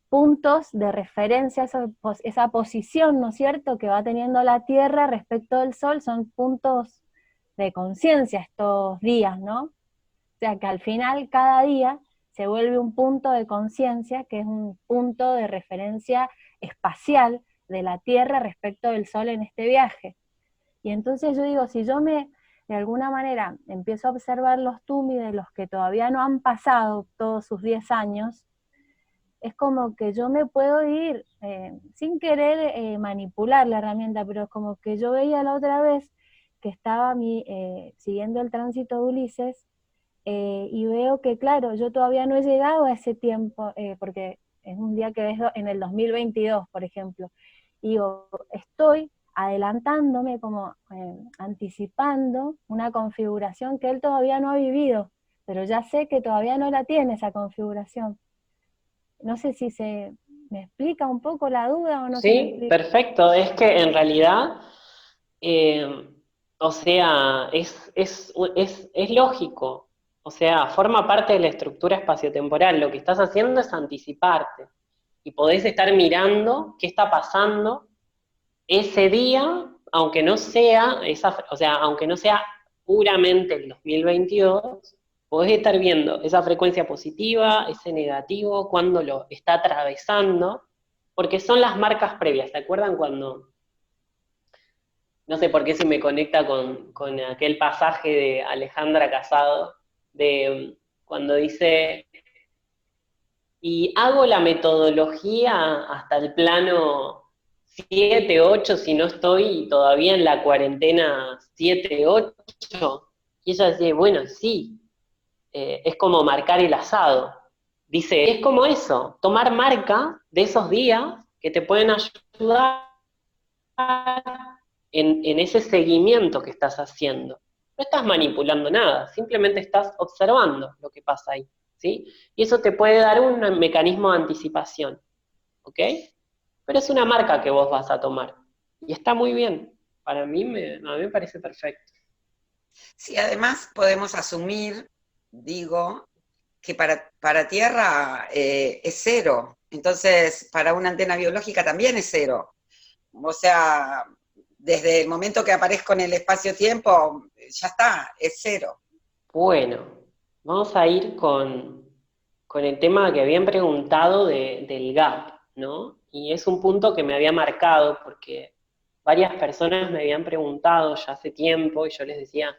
puntos de referencia, esa posición, ¿no es cierto?, que va teniendo la Tierra respecto del Sol, son puntos de conciencia estos días, ¿no? O sea, que al final cada día se vuelve un punto de conciencia, que es un punto de referencia espacial de la Tierra respecto del Sol en este viaje. Y entonces yo digo, si yo de alguna manera empiezo a observar los tumis de los que todavía no han pasado todos sus 10 años, es como que yo me puedo ir, sin querer manipular la herramienta, pero es como que yo veía la otra vez que estaba siguiendo el tránsito de Ulises, y veo que, claro, yo todavía no he llegado a ese tiempo, porque es un día que ves en el 2022, por ejemplo, y digo, estoy adelantándome, como anticipando una configuración que él todavía no ha vivido, pero ya sé que todavía no la tiene esa configuración. No sé si me explica un poco la duda o no. Sí, perfecto. Es que en realidad, o sea, es lógico. O sea, forma parte de la estructura espaciotemporal. Lo que estás haciendo es anticiparte. Y podés estar mirando qué está pasando ese día, aunque no sea aunque no sea puramente el 2022, podés estar viendo esa frecuencia positiva, ese negativo, cuando lo está atravesando, porque son las marcas previas. ¿Se acuerdan cuando, no sé por qué se me conecta con aquel pasaje de Alejandra Casado, de cuando dice, y hago la metodología hasta el plano 7, 8, si no estoy todavía en la cuarentena 7, 8, y ella decía, bueno, sí, es como marcar el asado. Dice, es como eso, tomar marca de esos días que te pueden ayudar en ese seguimiento que estás haciendo. no estás manipulando nada, simplemente estás observando lo que pasa ahí, ¿sí? Y eso te puede dar un mecanismo de anticipación, ¿ok? Pero es una marca que vos vas a tomar, y está muy bien, a mí me parece perfecto. Sí, además podemos asumir, digo, que para Tierra es cero, entonces para una antena biológica también es cero. O sea, desde el momento que aparezco en el espacio-tiempo, ya está, es cero. Bueno, vamos a ir con el tema que habían preguntado del gap, ¿no? Y es un punto que me había marcado porque varias personas me habían preguntado ya hace tiempo y yo les decía,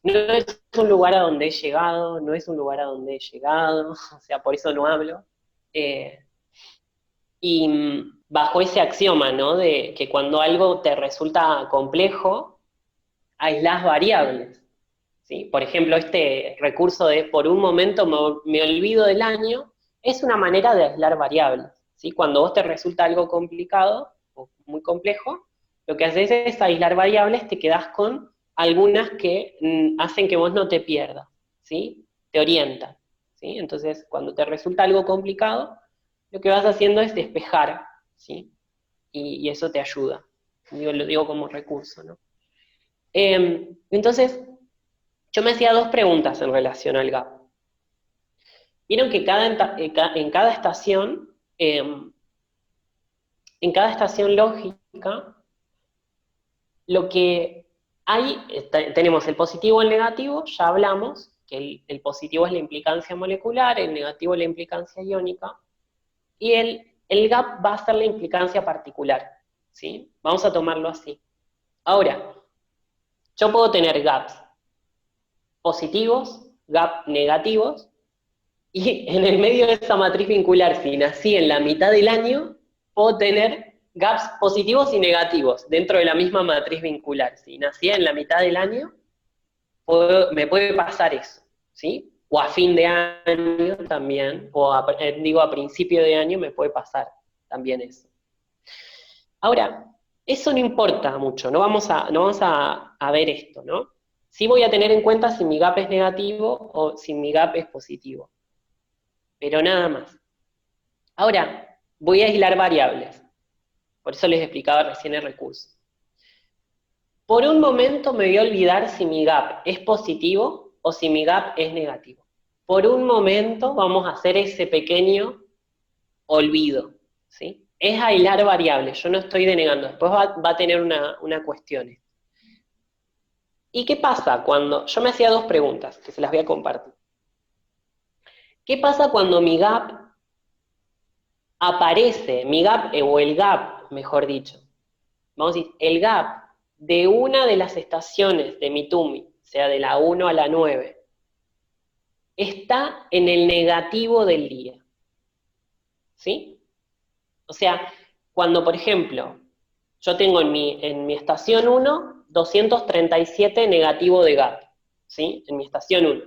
no es un lugar a donde he llegado, no es un lugar a donde he llegado, o sea, por eso no hablo. Y bajo ese axioma, ¿no? De que cuando algo te resulta complejo, aislás variables, ¿sí? Por ejemplo, este recurso de por un momento me olvido del año, es una manera de aislar variables, ¿sí? Cuando vos te resulta algo complicado o muy complejo, lo que haces es aislar variables, te quedás con algunas que hacen que vos no te pierdas, ¿sí? Te orientan, ¿sí? Entonces, cuando te resulta algo complicado, lo que vas haciendo es despejar, ¿sí? Y eso te ayuda. Lo digo como recurso, ¿no? Entonces, yo me hacía dos preguntas en relación al gap. Vieron que en cada estación lógica, lo que hay, tenemos el positivo y el negativo, ya hablamos, que el positivo es la implicancia molecular, el negativo es la implicancia iónica, y el gap va a ser la implicancia particular, ¿sí? Vamos a tomarlo así. Ahora, yo puedo tener gaps positivos, gap negativos, y en el medio de esa matriz vincular, si nací en la mitad del año, puedo tener gaps positivos y negativos dentro de la misma matriz vincular. Si nací en la mitad del año, me puede pasar eso, ¿sí? O a fin de año también, o a principio de año me puede pasar también eso. Ahora, eso no importa mucho, no vamos a ver esto, ¿no? Sí voy a tener en cuenta si mi gap es negativo o si mi gap es positivo, pero nada más. Ahora, voy a aislar variables, por eso les explicaba recién el recurso. Por un momento me voy a olvidar si mi gap es positivo o si mi gap es negativo. Por un momento vamos a hacer ese pequeño olvido, ¿sí? Es aislar variables, yo no estoy denegando, después va a tener una cuestión. ¿Y qué pasa cuando, yo me hacía dos preguntas, que se las voy a compartir. ¿Qué pasa cuando mi gap aparece, mi gap, o el gap, mejor dicho, vamos a decir, el gap de una de las estaciones de mi TUMI, sea de la 1 a la 9, está en el negativo del día, ¿sí? O sea, cuando, por ejemplo, yo tengo en mi estación 1, 237 negativo de gap, ¿sí? En mi estación 1.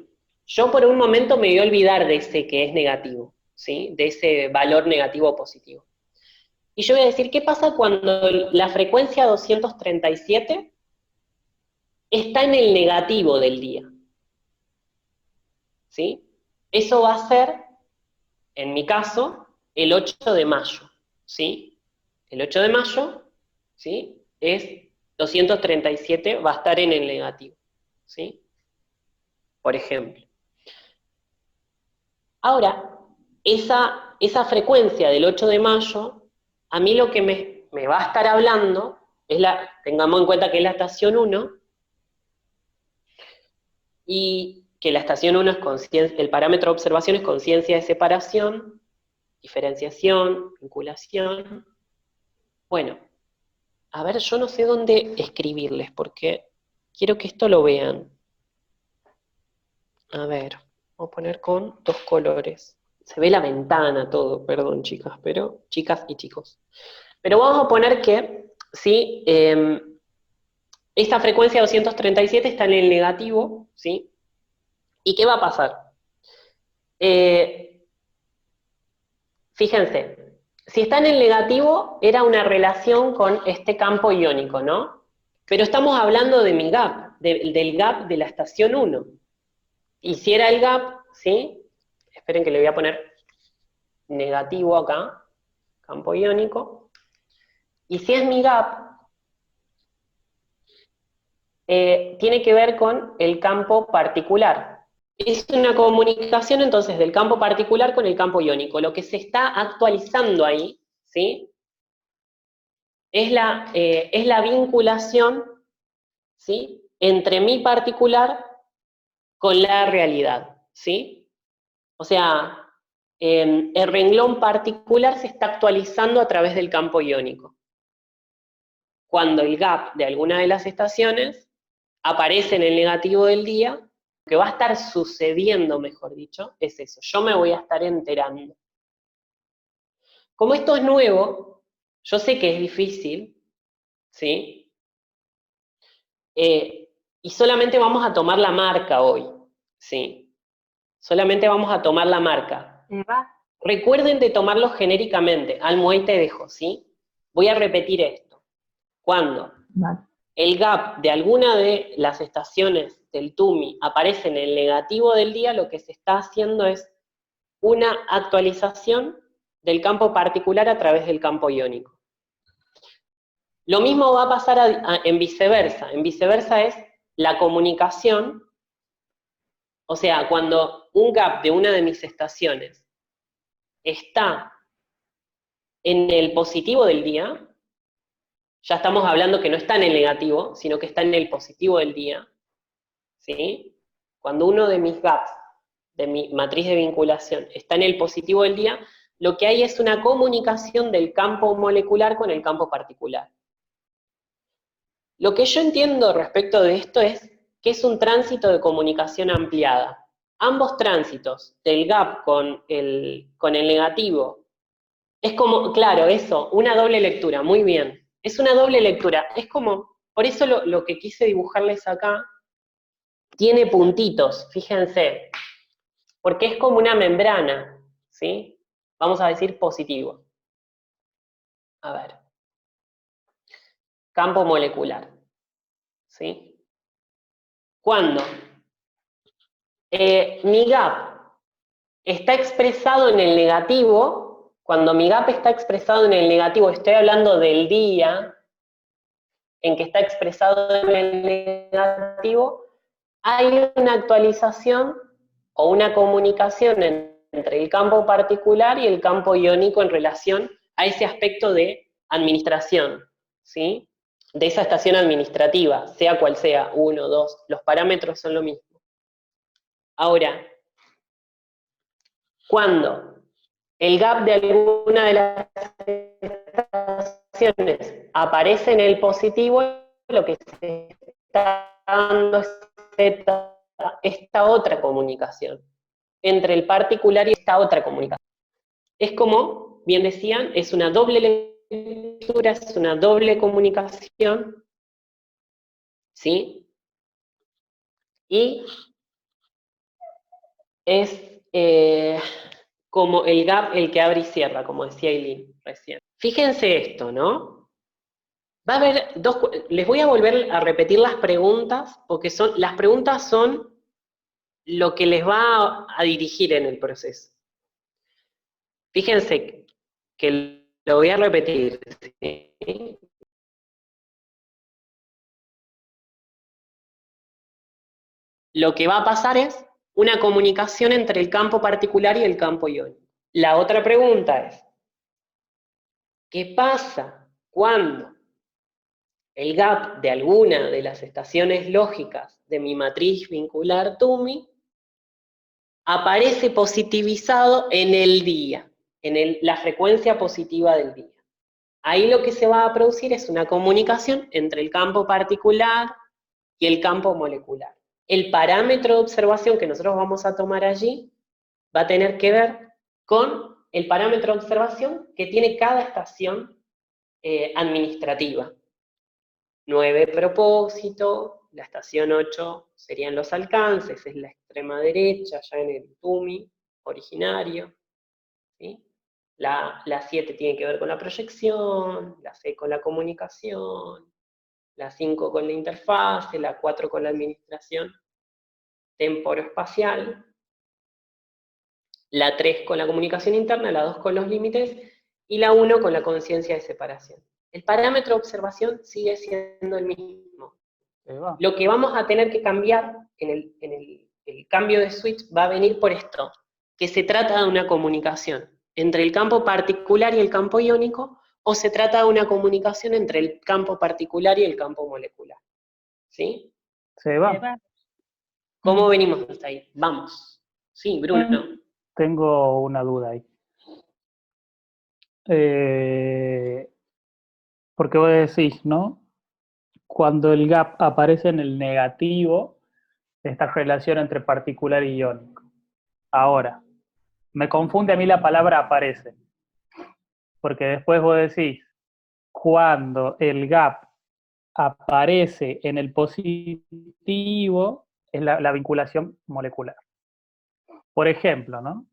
Yo por un momento me voy a olvidar de ese que es negativo, ¿sí? De ese valor negativo o positivo. Y yo voy a decir, ¿qué pasa cuando la frecuencia 237 está en el negativo del día? ¿Sí? Eso va a ser, en mi caso, el 8 de mayo, ¿sí? El 8 de mayo, ¿sí? Es 237, va a estar en el negativo, ¿sí? Por ejemplo. Ahora, esa frecuencia del 8 de mayo, a mí lo que me va a estar hablando, tengamos en cuenta que es la estación 1, y que la estación 1 es el parámetro de observación es conciencia de separación, diferenciación, vinculación. Bueno, a ver, yo no sé dónde escribirles, porque quiero que esto lo vean. A ver, voy a poner con dos colores. Se ve la ventana todo, perdón chicas y chicos. Pero vamos a poner que, ¿sí? Esta frecuencia 237 está en el negativo, ¿sí? ¿Y qué va a pasar? Fíjense, si está en el negativo, era una relación con este campo iónico, ¿no? Pero estamos hablando de mi gap. del gap de la estación 1. Hiciera el gap, ¿sí? Esperen que le voy a poner negativo acá, campo iónico. Y si es mi gap, tiene que ver con el campo particular. Es una comunicación entonces del campo particular con el campo iónico. Lo que se está actualizando ahí, ¿sí? Es la vinculación, ¿sí? Entre mi particular con la realidad, ¿sí? O sea, el renglón particular se está actualizando a través del campo iónico. Cuando el gap de alguna de las estaciones aparece en el negativo del día, lo que va a estar sucediendo, mejor dicho, es eso. Yo me voy a estar enterando. Como esto es nuevo, yo sé que es difícil, ¿sí? Y solamente vamos a tomar la marca hoy, ¿sí? Solamente vamos a tomar la marca. Recuerden de tomarlo genéricamente. Almo, ahí te dejo, ¿sí? Voy a repetir esto. Cuando el gap de alguna de las estaciones del TUMI aparece en el negativo del día, lo que se está haciendo es una actualización del campo particular a través del campo iónico. Lo mismo va a pasar en viceversa. En viceversa es la comunicación, o sea, cuando un gap de una de mis estaciones está en el positivo del día, ya estamos hablando que no está en el negativo, sino que está en el positivo del día, ¿sí? Cuando uno de mis gaps, de mi matriz de vinculación, está en el positivo del día, lo que hay es una comunicación del campo molecular con el campo particular. Lo que yo entiendo respecto de esto es que es un tránsito de comunicación ampliada. Ambos tránsitos, del gap con el negativo, es como, claro, eso, una doble lectura, muy bien. Es una doble lectura, es como, por eso lo que quise dibujarles acá, tiene puntitos, fíjense, porque es como una membrana, ¿sí? Vamos a decir positivo. A ver. Campo molecular, ¿sí? Cuando mi gap está expresado en el negativo, cuando mi gap está expresado en el negativo, estoy hablando del día en que está expresado en el negativo, hay una actualización o una comunicación entre el campo particular y el campo iónico en relación a ese aspecto de administración, ¿sí? De esa estación administrativa, sea cual sea, 1, 2, los parámetros son lo mismo. Ahora, cuando el gap de alguna de las estaciones aparece en el positivo, lo que se está dando es esta otra comunicación entre el particular y esta otra comunicación. Es como, bien decían, es una doble lectura, es una doble comunicación, ¿sí? Y es como el gap el que abre y cierra, como decía Eileen recién. Fíjense esto, ¿no? Va a haber les voy a volver a repetir las preguntas, porque las preguntas son lo que les va a dirigir en el proceso. Fíjense que lo voy a repetir, ¿sí? Lo que va a pasar es una comunicación entre el campo particular y el campo iónico. La otra pregunta es, ¿qué pasa cuando el gap de alguna de las estaciones lógicas de mi matriz vincular TUMI aparece positivizado en el día, en la frecuencia positiva del día? Ahí lo que se va a producir es una comunicación entre el campo particular y el campo molecular. El parámetro de observación que nosotros vamos a tomar allí va a tener que ver con el parámetro de observación que tiene cada estación administrativa. 9 propósito, la estación 8 serían los alcances, es la extrema derecha, ya en el TUMI originario, ¿sí? La 7 tiene que ver con la proyección, la C con la comunicación, la 5 con la interfase, la 4 con la administración temporoespacial, la 3 con la comunicación interna, la 2 con los límites, y la 1 con la conciencia de separación. El parámetro de observación sigue siendo el mismo. Lo que vamos a tener que cambiar en el cambio de switch va a venir por esto, que se trata de una comunicación entre el campo particular y el campo iónico, o se trata de una comunicación entre el campo particular y el campo molecular. ¿Sí? Se va. ¿Cómo venimos hasta ahí? Vamos. Sí, Bruno. Tengo una duda ahí. Porque vos decís, ¿no? Cuando el gap aparece en el negativo, esta relación entre particular y iónico. Ahora, me confunde a mí la palabra aparece. Porque después vos decís, cuando el gap aparece en el positivo, es la vinculación molecular. Por ejemplo, ¿no?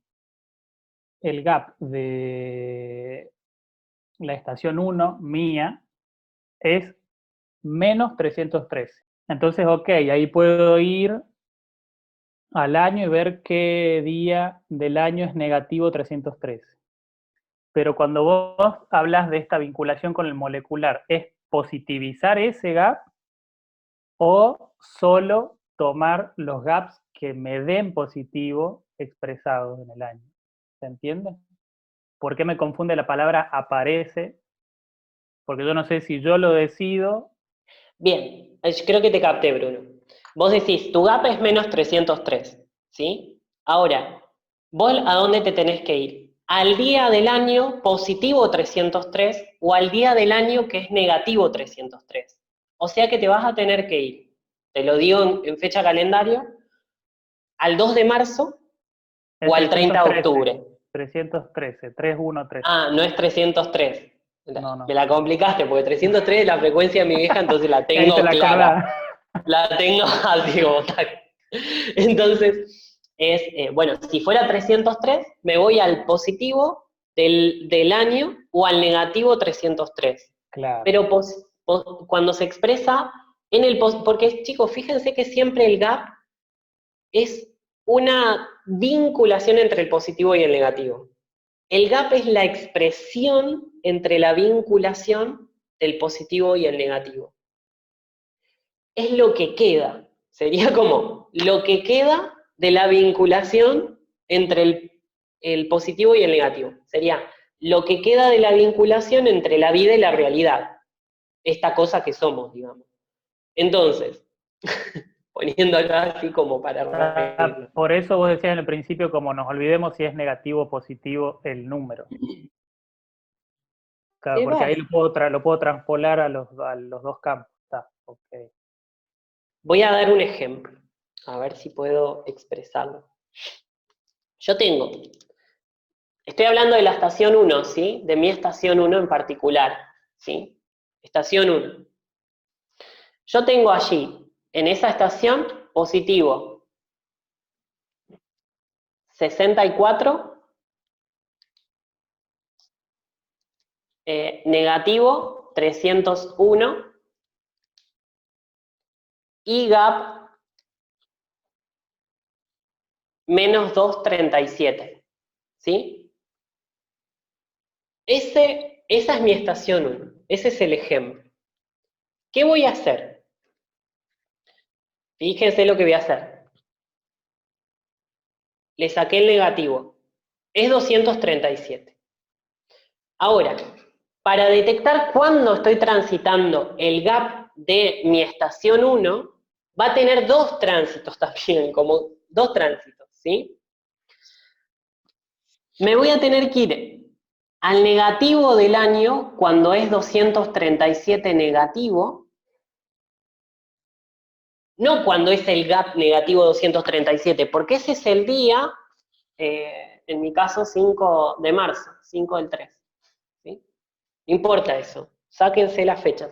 El gap de la estación 1, mía, es menos 313. Entonces, ok, ahí puedo ir al año y ver qué día del año es negativo 313. Pero cuando vos hablas de esta vinculación con el molecular, ¿es positivizar ese gap o solo tomar los gaps que me den positivo expresados en el año? ¿Se entiende? ¿Por qué me confunde la palabra aparece? Porque yo no sé si yo lo decido. Bien, yo creo que te capté, Bruno. Vos decís, tu gap es menos 303, ¿sí? Ahora, ¿vos a dónde te tenés que ir? ¿Al día del año positivo 303 o al día del año que es negativo 303? O sea que te vas a tener que ir, te lo digo en fecha calendario, al 2 de marzo o al 30 de octubre. 313, 313. Ah, no es 303. No. Me la complicaste, porque 303 es la frecuencia de mi vieja, entonces la tengo clara. La tengo así como tal. Entonces, bueno, si fuera 303, me voy al positivo del año o al negativo 303. Claro. Pero cuando se expresa en el porque chicos, fíjense que siempre el gap es una vinculación entre el positivo y el negativo. El gap es la expresión entre la vinculación del positivo y el negativo. Es lo que queda, sería como lo que queda de la vinculación entre el positivo y el negativo. Sería lo que queda de la vinculación entre la vida y la realidad. Esta cosa que somos, digamos. Entonces, poniendo acá así como para... Por eso vos decías en el principio, como nos olvidemos si es negativo o positivo el número. Claro, porque ahí lo puedo transpolar a los dos campos. Está, okay. Voy a dar un ejemplo, a ver si puedo expresarlo. Yo estoy hablando de la estación 1, ¿sí? De mi estación 1 en particular, ¿sí? Estación 1. Yo tengo allí, en esa estación, positivo 64, negativo 301, y gap menos 237, ¿sí? Esa es mi estación 1, ese es el ejemplo. ¿Qué voy a hacer? Fíjense lo que voy a hacer. Le saqué el negativo, es 237. Ahora, para detectar cuándo estoy transitando el gap de mi estación 1, va a tener dos tránsitos también, como dos tránsitos, ¿sí? Me voy a tener que ir al negativo del año, cuando es 237 negativo, no cuando es el gap negativo 237, porque ese es el día, en mi caso 5 de marzo, 5 del 3, ¿sí? No importa eso, sáquense las fechas,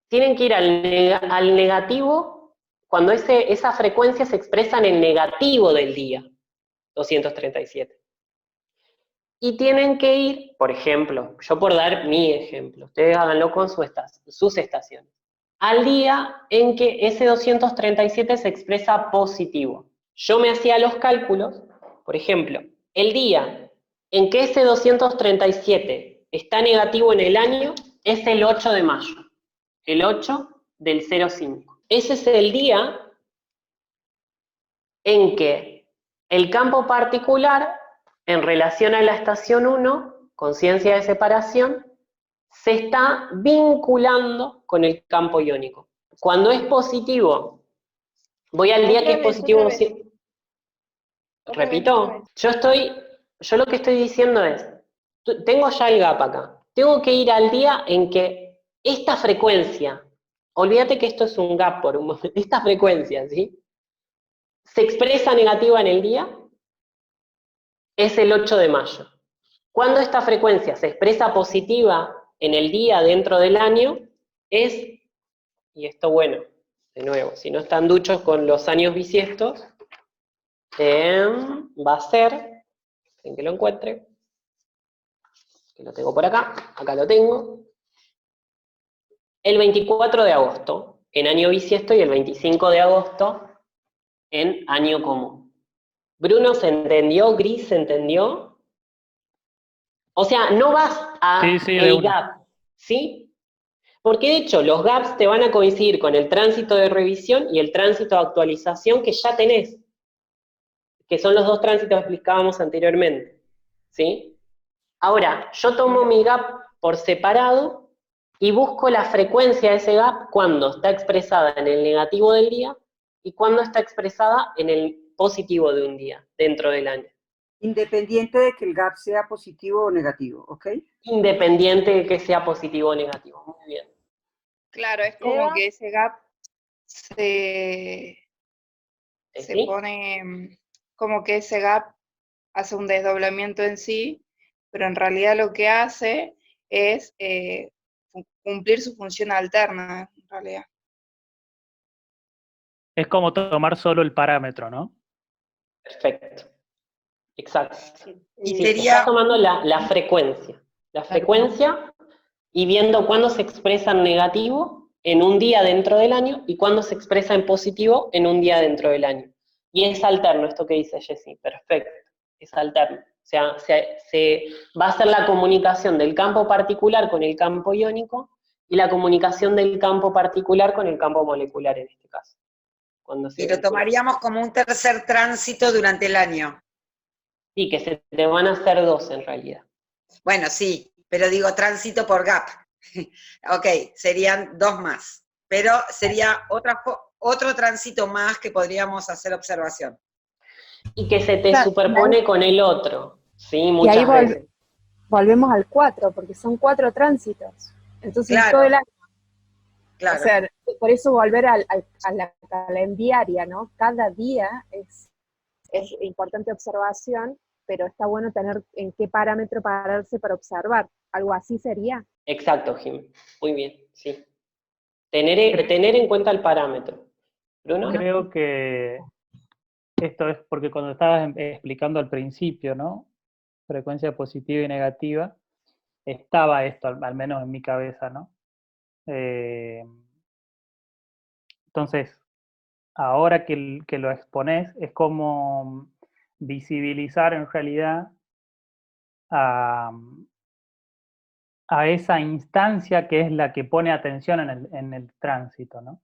tienen que ir al negativo, cuando esa frecuencia se expresa en el negativo del día, 237. y tienen que ir, por ejemplo, yo por dar mi ejemplo, ustedes háganlo con sus estaciones, al día en que ese 237 se expresa positivo. Yo me hacía los cálculos, por ejemplo, el día en que ese 237 está negativo en el año es el 8 de mayo, el 8 del 05. Ese es el día en que el campo particular, en relación a la estación 1, conciencia de separación, se está vinculando con el campo iónico. Cuando es positivo, voy al día que es positivo. Repito, yo lo que estoy diciendo es, tengo ya el gap acá, tengo que ir al día en que esta frecuencia, olvídate que esto es un gap por un momento, esta frecuencia, ¿sí? Se expresa negativa en el día, es el 8 de mayo. Cuando esta frecuencia se expresa positiva en el día dentro del año, es, y esto bueno, de nuevo, si no están duchos con los años bisiestos, va a ser, en que lo encuentre, que lo tengo por acá lo tengo, el 24 de agosto en año bisiesto y el 25 de agosto en año común. ¿Bruno se entendió? ¿Gris se entendió? O sea, no vas a el gap, ¿sí? Porque de hecho los gaps te van a coincidir con el tránsito de revisión y el tránsito de actualización que ya tenés, que son los dos tránsitos que explicábamos anteriormente, ¿sí? Ahora, yo tomo mi gap por separado y busco la frecuencia de ese gap cuando está expresada en el negativo del día y cuando está expresada en el positivo de un día, dentro del año. Independiente de que el gap sea positivo o negativo, ¿ok? Independiente de que sea positivo o negativo, muy bien. Claro, es como que ese gap se pone, como que ese gap hace un desdoblamiento en sí, pero en realidad lo que hace es cumplir su función alterna, en realidad. Es como tomar solo el parámetro, ¿no? Perfecto. Exacto. Y sí, sería... Estás tomando la frecuencia. La frecuencia y viendo cuándo se expresa en negativo en un día dentro del año y cuándo se expresa en positivo en un día dentro del año. Y es alterno esto que dice Jessy, perfecto, es alterno. O sea, se va a hacer la comunicación del campo particular con el campo iónico y la comunicación del campo particular con el campo molecular en este caso. Y lo tomaríamos como un tercer tránsito durante el año. Sí, que se te van a hacer dos en realidad. Bueno, sí, pero digo tránsito por gap. Ok, serían dos más. Pero sería otro tránsito más que podríamos hacer observación. Y que se te superpone con el otro, ¿sí? Muchas y ahí veces. Volvemos al 4, porque son 4 tránsitos. Entonces, claro, todo el año. Claro. O sea, por eso volver a la calendaria, ¿no? Cada día es importante observación, pero está bueno tener en qué parámetro pararse para observar. Algo así sería. Exacto, Jim. Muy bien, sí. Tener en cuenta el parámetro. ¿Bruno? Creo que esto es porque cuando estabas explicando al principio, ¿no? Frecuencia positiva y negativa, estaba esto, al menos en mi cabeza, ¿no? Entonces, ahora que lo exponés, es como visibilizar en realidad a esa instancia que es la que pone atención en el tránsito, ¿no?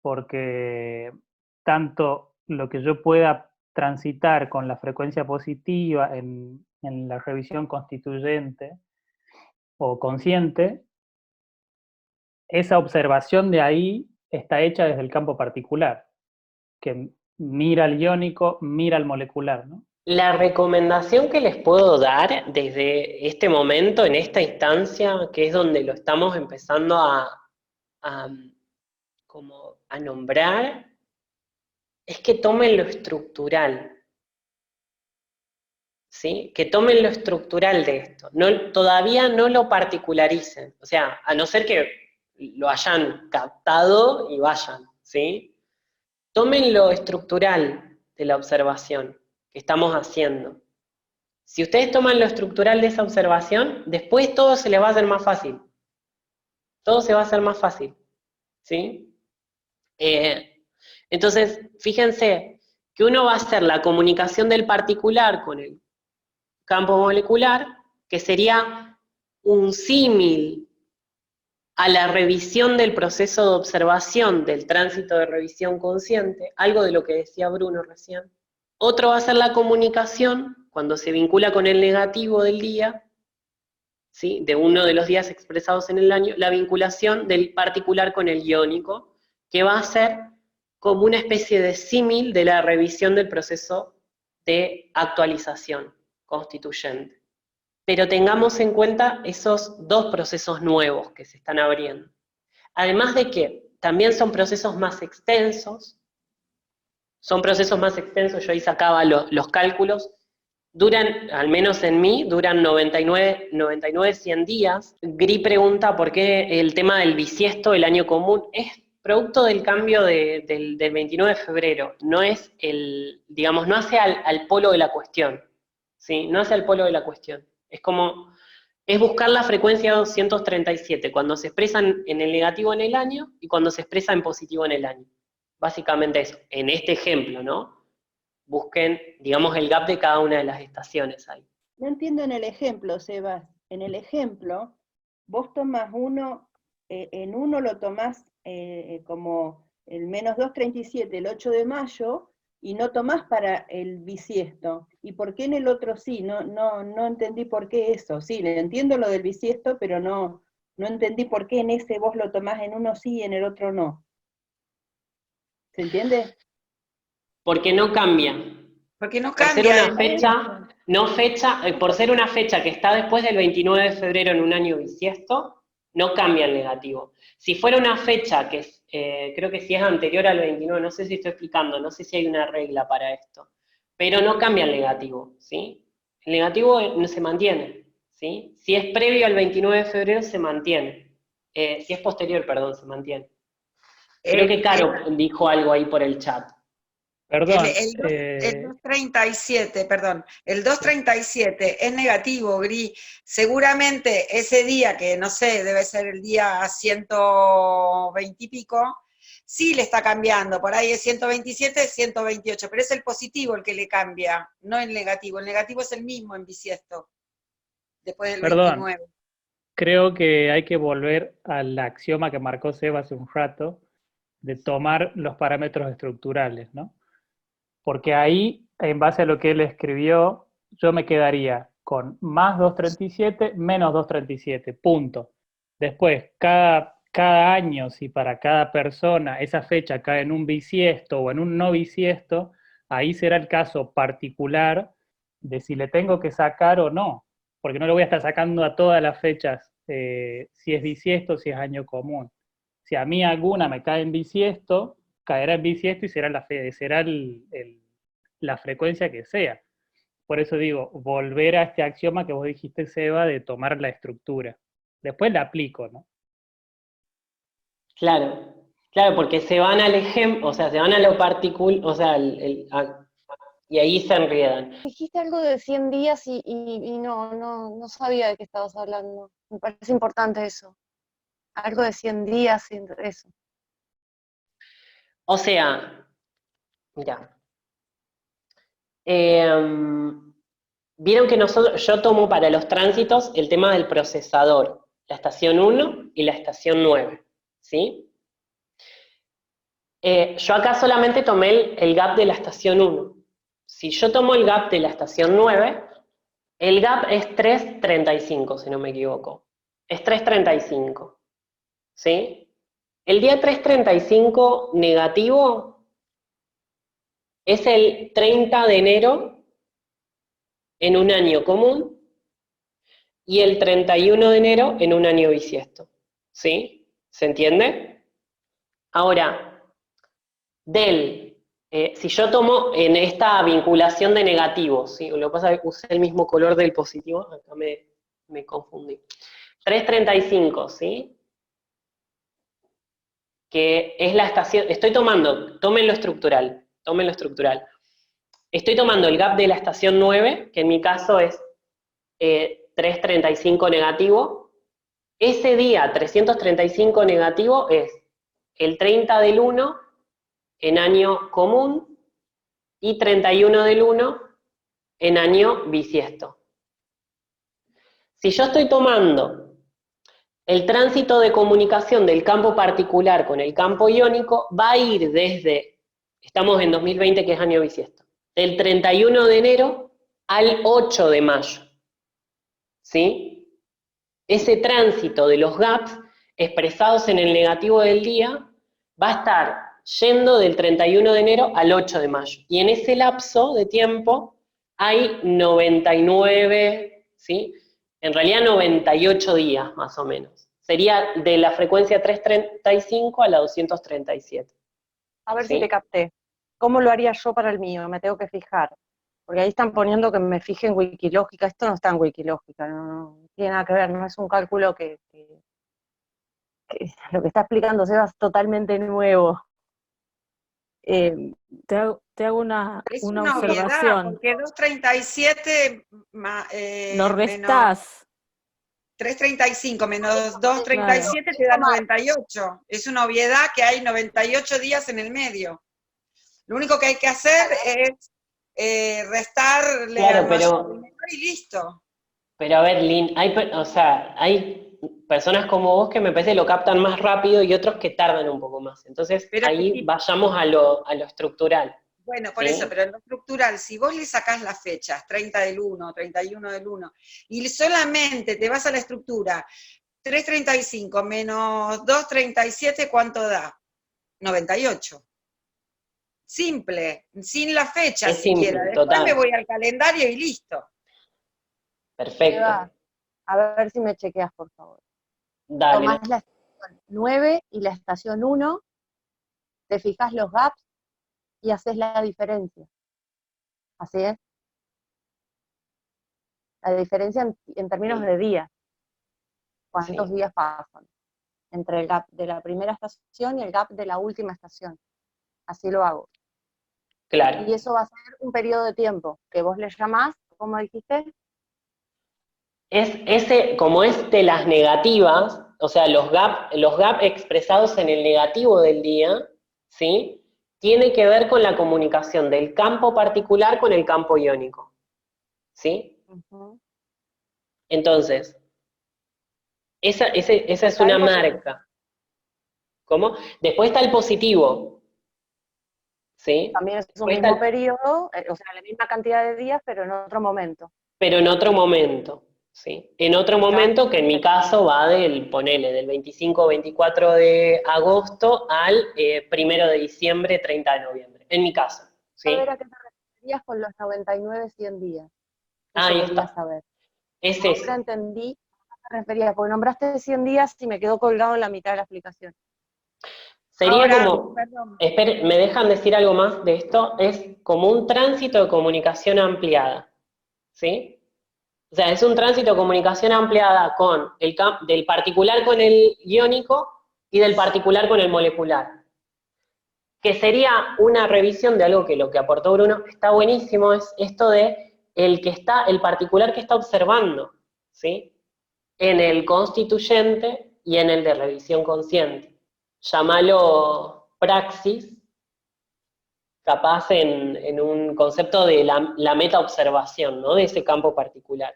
Porque tanto lo que yo pueda transitar con la frecuencia positiva en la revisión constituyente o consciente, esa observación de ahí está hecha desde el campo particular, que mira al iónico, mira al molecular, ¿no? La recomendación que les puedo dar desde este momento, en esta instancia, que es donde lo estamos empezando a nombrar, es que tomen lo estructural. ¿Sí? Que tomen lo estructural de esto. Todavía no lo particularicen. O sea, a no ser que lo hayan captado y vayan, ¿sí? Tomen lo estructural de la observación que estamos haciendo, Si ustedes toman lo estructural de esa observación, después todo se les va a hacer más fácil. Todo se va a hacer más fácil, ¿sí? Entonces, fíjense que uno va a hacer la comunicación del particular con el campo molecular, que sería un símil a la revisión del proceso de observación del tránsito de revisión consciente, algo de lo que decía Bruno recién. Otro va a ser la comunicación, cuando se vincula con el negativo del día, ¿sí? De uno de los días expresados en el año, la vinculación del particular con el iónico, que va a ser como una especie de símil de la revisión del proceso de actualización constituyente. Pero tengamos en cuenta esos dos procesos nuevos que se están abriendo. Además de que también son procesos más extensos, yo ahí sacaba los cálculos, duran, al menos en mí, duran 99, 100 días. Gri pregunta por qué el tema del bisiesto, el año común, es producto del cambio del 29 de febrero, no es digamos, no hace al polo de la cuestión, ¿sí? No hace al polo de la cuestión. Es buscar la frecuencia 237, cuando se expresa en el negativo en el año y cuando se expresa en positivo en el año. Básicamente eso, en este ejemplo, ¿no? Busquen, digamos, el gap de cada una de las estaciones ahí. No entiendo en el ejemplo, Sebas. En el ejemplo, vos tomás en uno lo tomás como el menos 237, el 8 de mayo, y no tomás para el bisiesto. ¿Y por qué en el otro sí? No entendí por qué eso. Sí, entiendo lo del bisiesto, pero no entendí por qué en ese vos lo tomás en uno sí y en el otro no. ¿Se entiende? Porque no cambia. Porque no Por ser cambia. una fecha, por ser una fecha que está después del 29 de febrero en un año bisiesto, no cambia el negativo. Si fuera una fecha que creo que si es anterior al 29, no sé si estoy explicando, no sé si hay una regla para esto, pero no cambia el negativo, ¿sí? El negativo no se mantiene, ¿sí? Si es previo al 29 de febrero, se mantiene. Si es posterior, perdón, se mantiene. Creo que Caro dijo algo ahí por el chat. Perdón. El 237, perdón. El 237 es negativo, Gri. Seguramente ese día, que no sé, debe ser el día 120 y pico, sí le está cambiando. Por ahí es 127, 128, pero es el positivo el que le cambia, no el negativo. El negativo es el mismo en bisiesto, después del 29. Creo que hay que volver al axioma que marcó Seba hace un rato, de tomar los parámetros estructurales, ¿no? Porque ahí, en base a lo que él escribió, yo me quedaría con más 237, menos 237, punto. Después, cada año, si para cada persona esa fecha cae en un bisiesto o en un no bisiesto, ahí será el caso particular de si le tengo que sacar o no, porque no le voy a estar sacando a todas las fechas, si es bisiesto, si es año común. Si a mí alguna me cae en bisiesto, caerá en bisiesto y será la frecuencia que sea. Por eso digo, volver a este axioma que vos dijiste, Seba, de tomar la estructura. Después la aplico, ¿no? Claro, porque se van al ejemplo, o sea, se van a lo particular, o sea, y ahí se enredan. Dijiste algo de 100 días y no sabía de qué estabas hablando. Me parece importante eso. Algo de 100 días, eso. O sea, mira, vieron que yo tomo para los tránsitos el tema del procesador, la estación 1 y la estación 9, ¿sí? Yo acá solamente tomé el gap de la estación 1. Si yo tomo el gap de la estación 9, el gap es 3.35, si no me equivoco. Es 3.35. ¿Sí? El día 3.35 negativo es el 30 de enero en un año común y el 31 de enero en un año bisiesto. ¿Sí? ¿Se entiende? Ahora, si yo tomo en esta vinculación de negativos, ¿sí? Lo que pasa es que usé el mismo color del positivo, acá me confundí. 3.35, ¿sí? Que es la estación, tomen lo estructural. estoy tomando el gap de la estación 9, que en mi caso es 335 negativo. Ese día 335 negativo es el 30 del 1 en año común y 31 del 1 en año bisiesto. Si yo estoy tomando el tránsito de comunicación del campo particular con el campo iónico, va a ir desde, estamos en 2020 que es año bisiesto, del 31 de enero al 8 de mayo. ¿Sí? Ese tránsito de los gaps expresados en el negativo del día va a estar yendo del 31 de enero al 8 de mayo. Y en ese lapso de tiempo hay 99, ¿sí? En realidad 98 días más o menos. Sería de la frecuencia 335 a la 237. A ver ¿sí? si te capté. ¿Cómo lo haría yo para el mío? Me tengo que fijar. Porque ahí están poniendo que me fije en Wikilógica. Esto no está en Wikilógica, no tiene nada que ver, no es un cálculo que lo que está explicando Seba es totalmente nuevo. Te hago una Es una observación. obviedad, porque 237 Lo restás. 335 menos 237 te da 98. Es una obviedad que hay 98 días en el medio. Lo único que hay que hacer es restarle Claro, al mayor y listo. Pero a ver, Lynn, hay personas como vos que me parece lo captan más rápido y otros que tardan un poco más. Entonces, Pero ahí vayamos a lo estructural. Bueno, por ¿sí? eso, pero en lo estructural, si vos le sacás las fechas, 30 del 1, 31 del 1, y solamente te vas a la estructura, 335 menos 237, ¿cuánto da? 98. Simple, sin la fecha Es simple, siquiera. Después total. me voy al calendario y listo. Perfecto. Eva, a ver si me chequeas, por favor. Dale. Tomás la estación 9 y la estación 1, te fijas los gaps y haces la diferencia. ¿Así es? La diferencia en términos de días. ¿Cuántos días pasan? Entre el gap de la primera estación y el gap de la última estación. Así lo hago. Claro. Y eso va a ser un periodo de tiempo que vos le llamás, ¿cómo dijiste? Como es de las negativas, o sea, los gap expresados en el negativo del día, ¿sí? Tiene que ver con la comunicación del campo particular con el campo iónico. ¿Sí? Entonces, esa es una marca. ¿Cómo? Después está el positivo. ¿Sí? También es un mismo periodo, o sea, la misma cantidad de días, pero en otro momento. Pero en otro momento. ¿Sí? En otro momento, que en mi caso va del 25 o 24 de agosto al 1 de diciembre, 30 de noviembre. En mi caso. ¿sí? A ver a qué te referías con los 99, 100 días. Ahí quería está. saber. Es Ahora eso. entendí a qué te referías, porque nombraste 100 días y me quedó colgado en la mitad de la explicación. Sería Ahora, como, esperen, ¿me dejan decir algo más de esto? Es como un tránsito de comunicación ampliada. ¿Sí? O sea, es un tránsito de comunicación ampliada con del particular con el iónico y del particular con el molecular. Que sería una revisión de algo que lo que aportó Bruno está buenísimo, es esto de el particular que está observando, ¿sí? En el constituyente y en el de revisión consciente. Llámalo praxis, capaz en un concepto de la meta-observación, ¿no? De ese campo particular.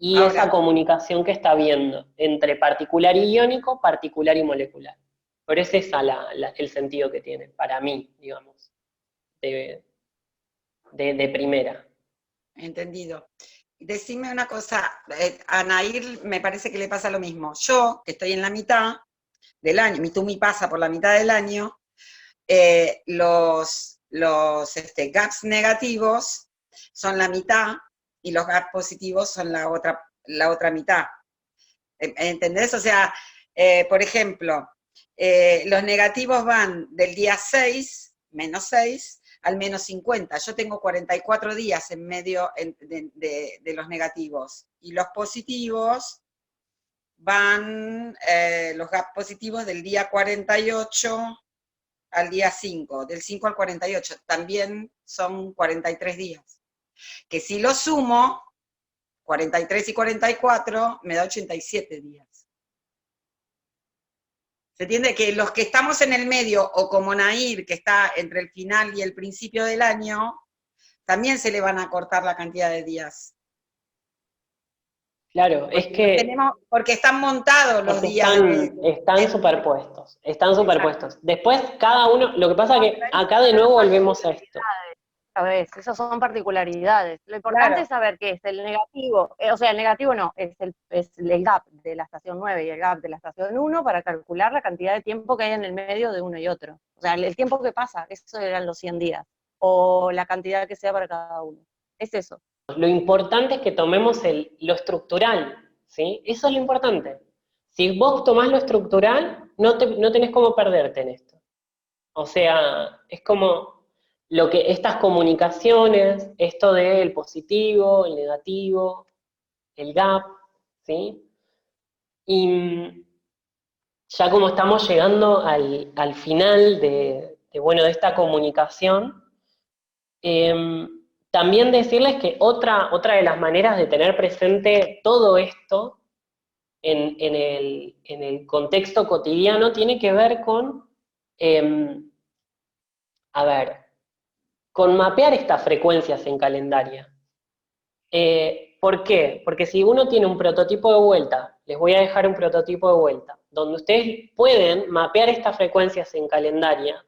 Y Ahora, esa comunicación que está viendo entre particular y iónico, particular y molecular. Pero ese es el sentido que tiene, para mí, digamos, de primera. Entendido. Decime una cosa, a Nair me parece que le pasa lo mismo. Yo, que estoy en la mitad del año, mi Tumi pasa por la mitad del año, los gaps negativos son la mitad y los gaps positivos son la otra mitad. ¿Entendés? O sea, por ejemplo, los negativos van del día 6, menos 6, al menos 50. Yo tengo 44 días en medio de los negativos. Y los positivos van, los gaps positivos del día 48 al día 5, del 5 al 48, también son 43 días. Que si lo sumo, 43 y 44, me da 87 días. ¿Se entiende? Que los que estamos en el medio, o como Nair, que está entre el final y el principio del año, también se le van a cortar la cantidad de días. Claro, es que Porque están montados los porque días. están superpuestos, están superpuestos. Después cada uno, lo que pasa es que acá de nuevo volvemos a esto. ¿Sabes? Esas son particularidades. Lo importante Claro. es saber que es el negativo, o sea, el negativo no, es el gap de la estación 9 y el gap de la estación 1 para calcular la cantidad de tiempo que hay en el medio de uno y otro. O sea, el tiempo que pasa, eso eran los 100 días, o la cantidad que sea para cada uno. Es eso. Lo importante es que tomemos lo estructural, ¿sí? Eso es lo importante. Si vos tomás lo estructural, no tenés cómo perderte en esto. O sea, es como estas comunicaciones, esto del positivo, el negativo, el gap, ¿sí? Y ya como estamos llegando al final de esta comunicación, también decirles que otra de las maneras de tener presente todo esto en el contexto cotidiano tiene que ver con, con mapear estas frecuencias en calendaria. ¿Por qué? Porque si uno tiene un prototipo de vuelta, les voy a dejar un prototipo de vuelta, donde ustedes pueden mapear estas frecuencias en calendaria,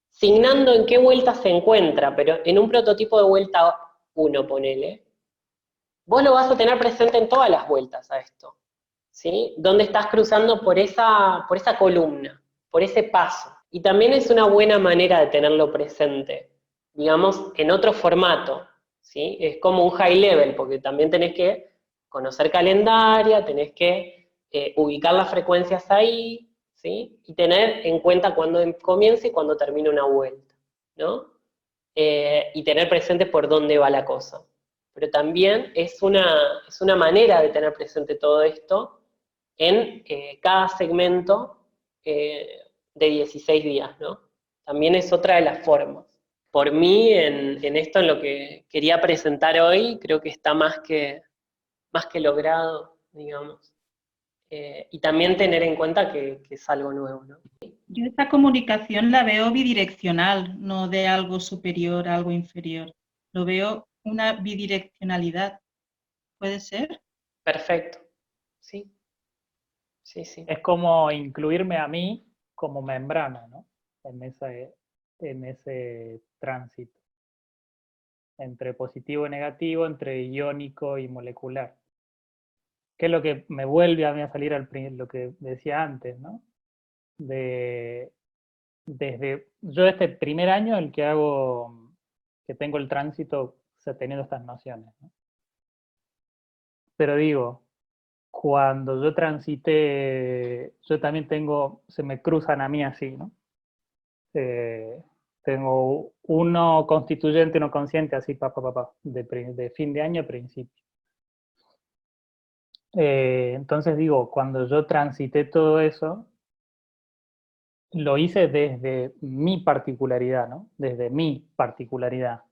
signando en qué vuelta se encuentra, pero en un prototipo de vuelta 1, ponele, vos lo vas a tener presente en todas las vueltas a esto, ¿sí? Donde estás cruzando por esa columna, por ese paso. Y también es una buena manera de tenerlo presente, digamos, en otro formato, ¿sí? Es como un high level, porque también tenés que conocer calendaria, tenés que ubicar las frecuencias ahí, ¿sí? Y tener en cuenta cuándo comienza y cuándo termina una vuelta, ¿no? Y tener presente por dónde va la cosa. Pero también es una manera de tener presente todo esto en cada segmento de 16 días, ¿no? También es otra de las formas. Por mí, en esto, en lo que quería presentar hoy, creo que está más que logrado, digamos. Y también tener en cuenta que es algo nuevo, ¿no? Yo esta comunicación la veo bidireccional, no de algo superior a algo inferior. Lo veo una bidireccionalidad. ¿Puede ser? Perfecto. Sí. Sí. Es como incluirme a mí como membrana, ¿no? En ese tránsito. Entre positivo y negativo, entre iónico y molecular. Que es lo que me vuelve a mí a salir lo que decía antes, ¿no? Desde yo este primer año el que tengo el tránsito teniendo estas nociones, ¿no? Pero digo, cuando yo transité, yo también se me cruzan a mí así, ¿no? Tengo uno constituyente, uno consciente, así, de fin de año a principio. Entonces digo, cuando yo transité todo eso, lo hice desde mi particularidad, ¿no? Desde mi particularidad,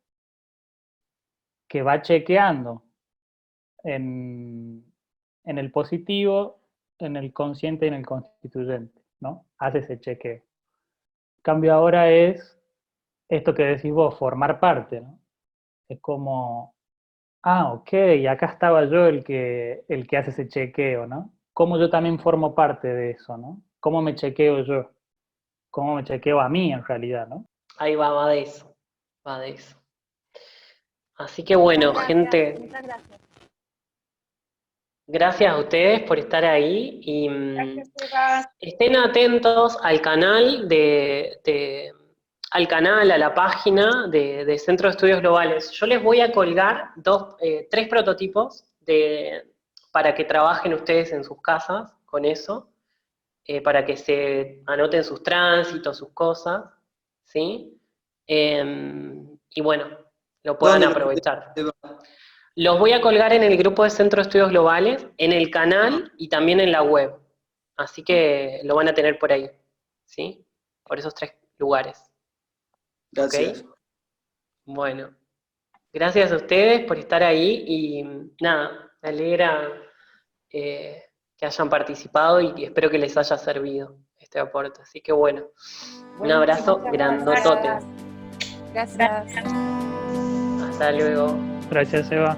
que va chequeando en el positivo, en el consciente y en el constituyente, ¿no? Hace ese chequeo. En cambio ahora es esto que decís vos, formar parte, ¿no? Es como, ok, acá estaba yo el que hace ese chequeo, ¿no? Cómo yo también formo parte de eso, ¿no? Cómo me chequeo yo, cómo me chequeo a mí en realidad, ¿no? Ahí va de eso, Así que bueno, gente, Muchas gracias. gracias a ustedes por estar ahí y Gracias, Eva. estén atentos al canal a la página de Centro de Estudios Globales. Yo les voy a colgar 3 prototipos para que trabajen ustedes en sus casas con eso, para que se anoten sus tránsitos, sus cosas, ¿sí? Y bueno, lo puedan aprovechar. Los voy a colgar en el grupo de Centro de Estudios Globales, en el canal y también en la web. Así que lo van a tener por ahí, ¿sí? Por esos lugares. Gracias. ¿Ok? Bueno, gracias a ustedes por estar ahí y nada, me alegra que hayan participado y espero que les haya servido este aporte. Así que bueno, un abrazo grandotote. Gracias. Hasta luego. Gracias, Eva.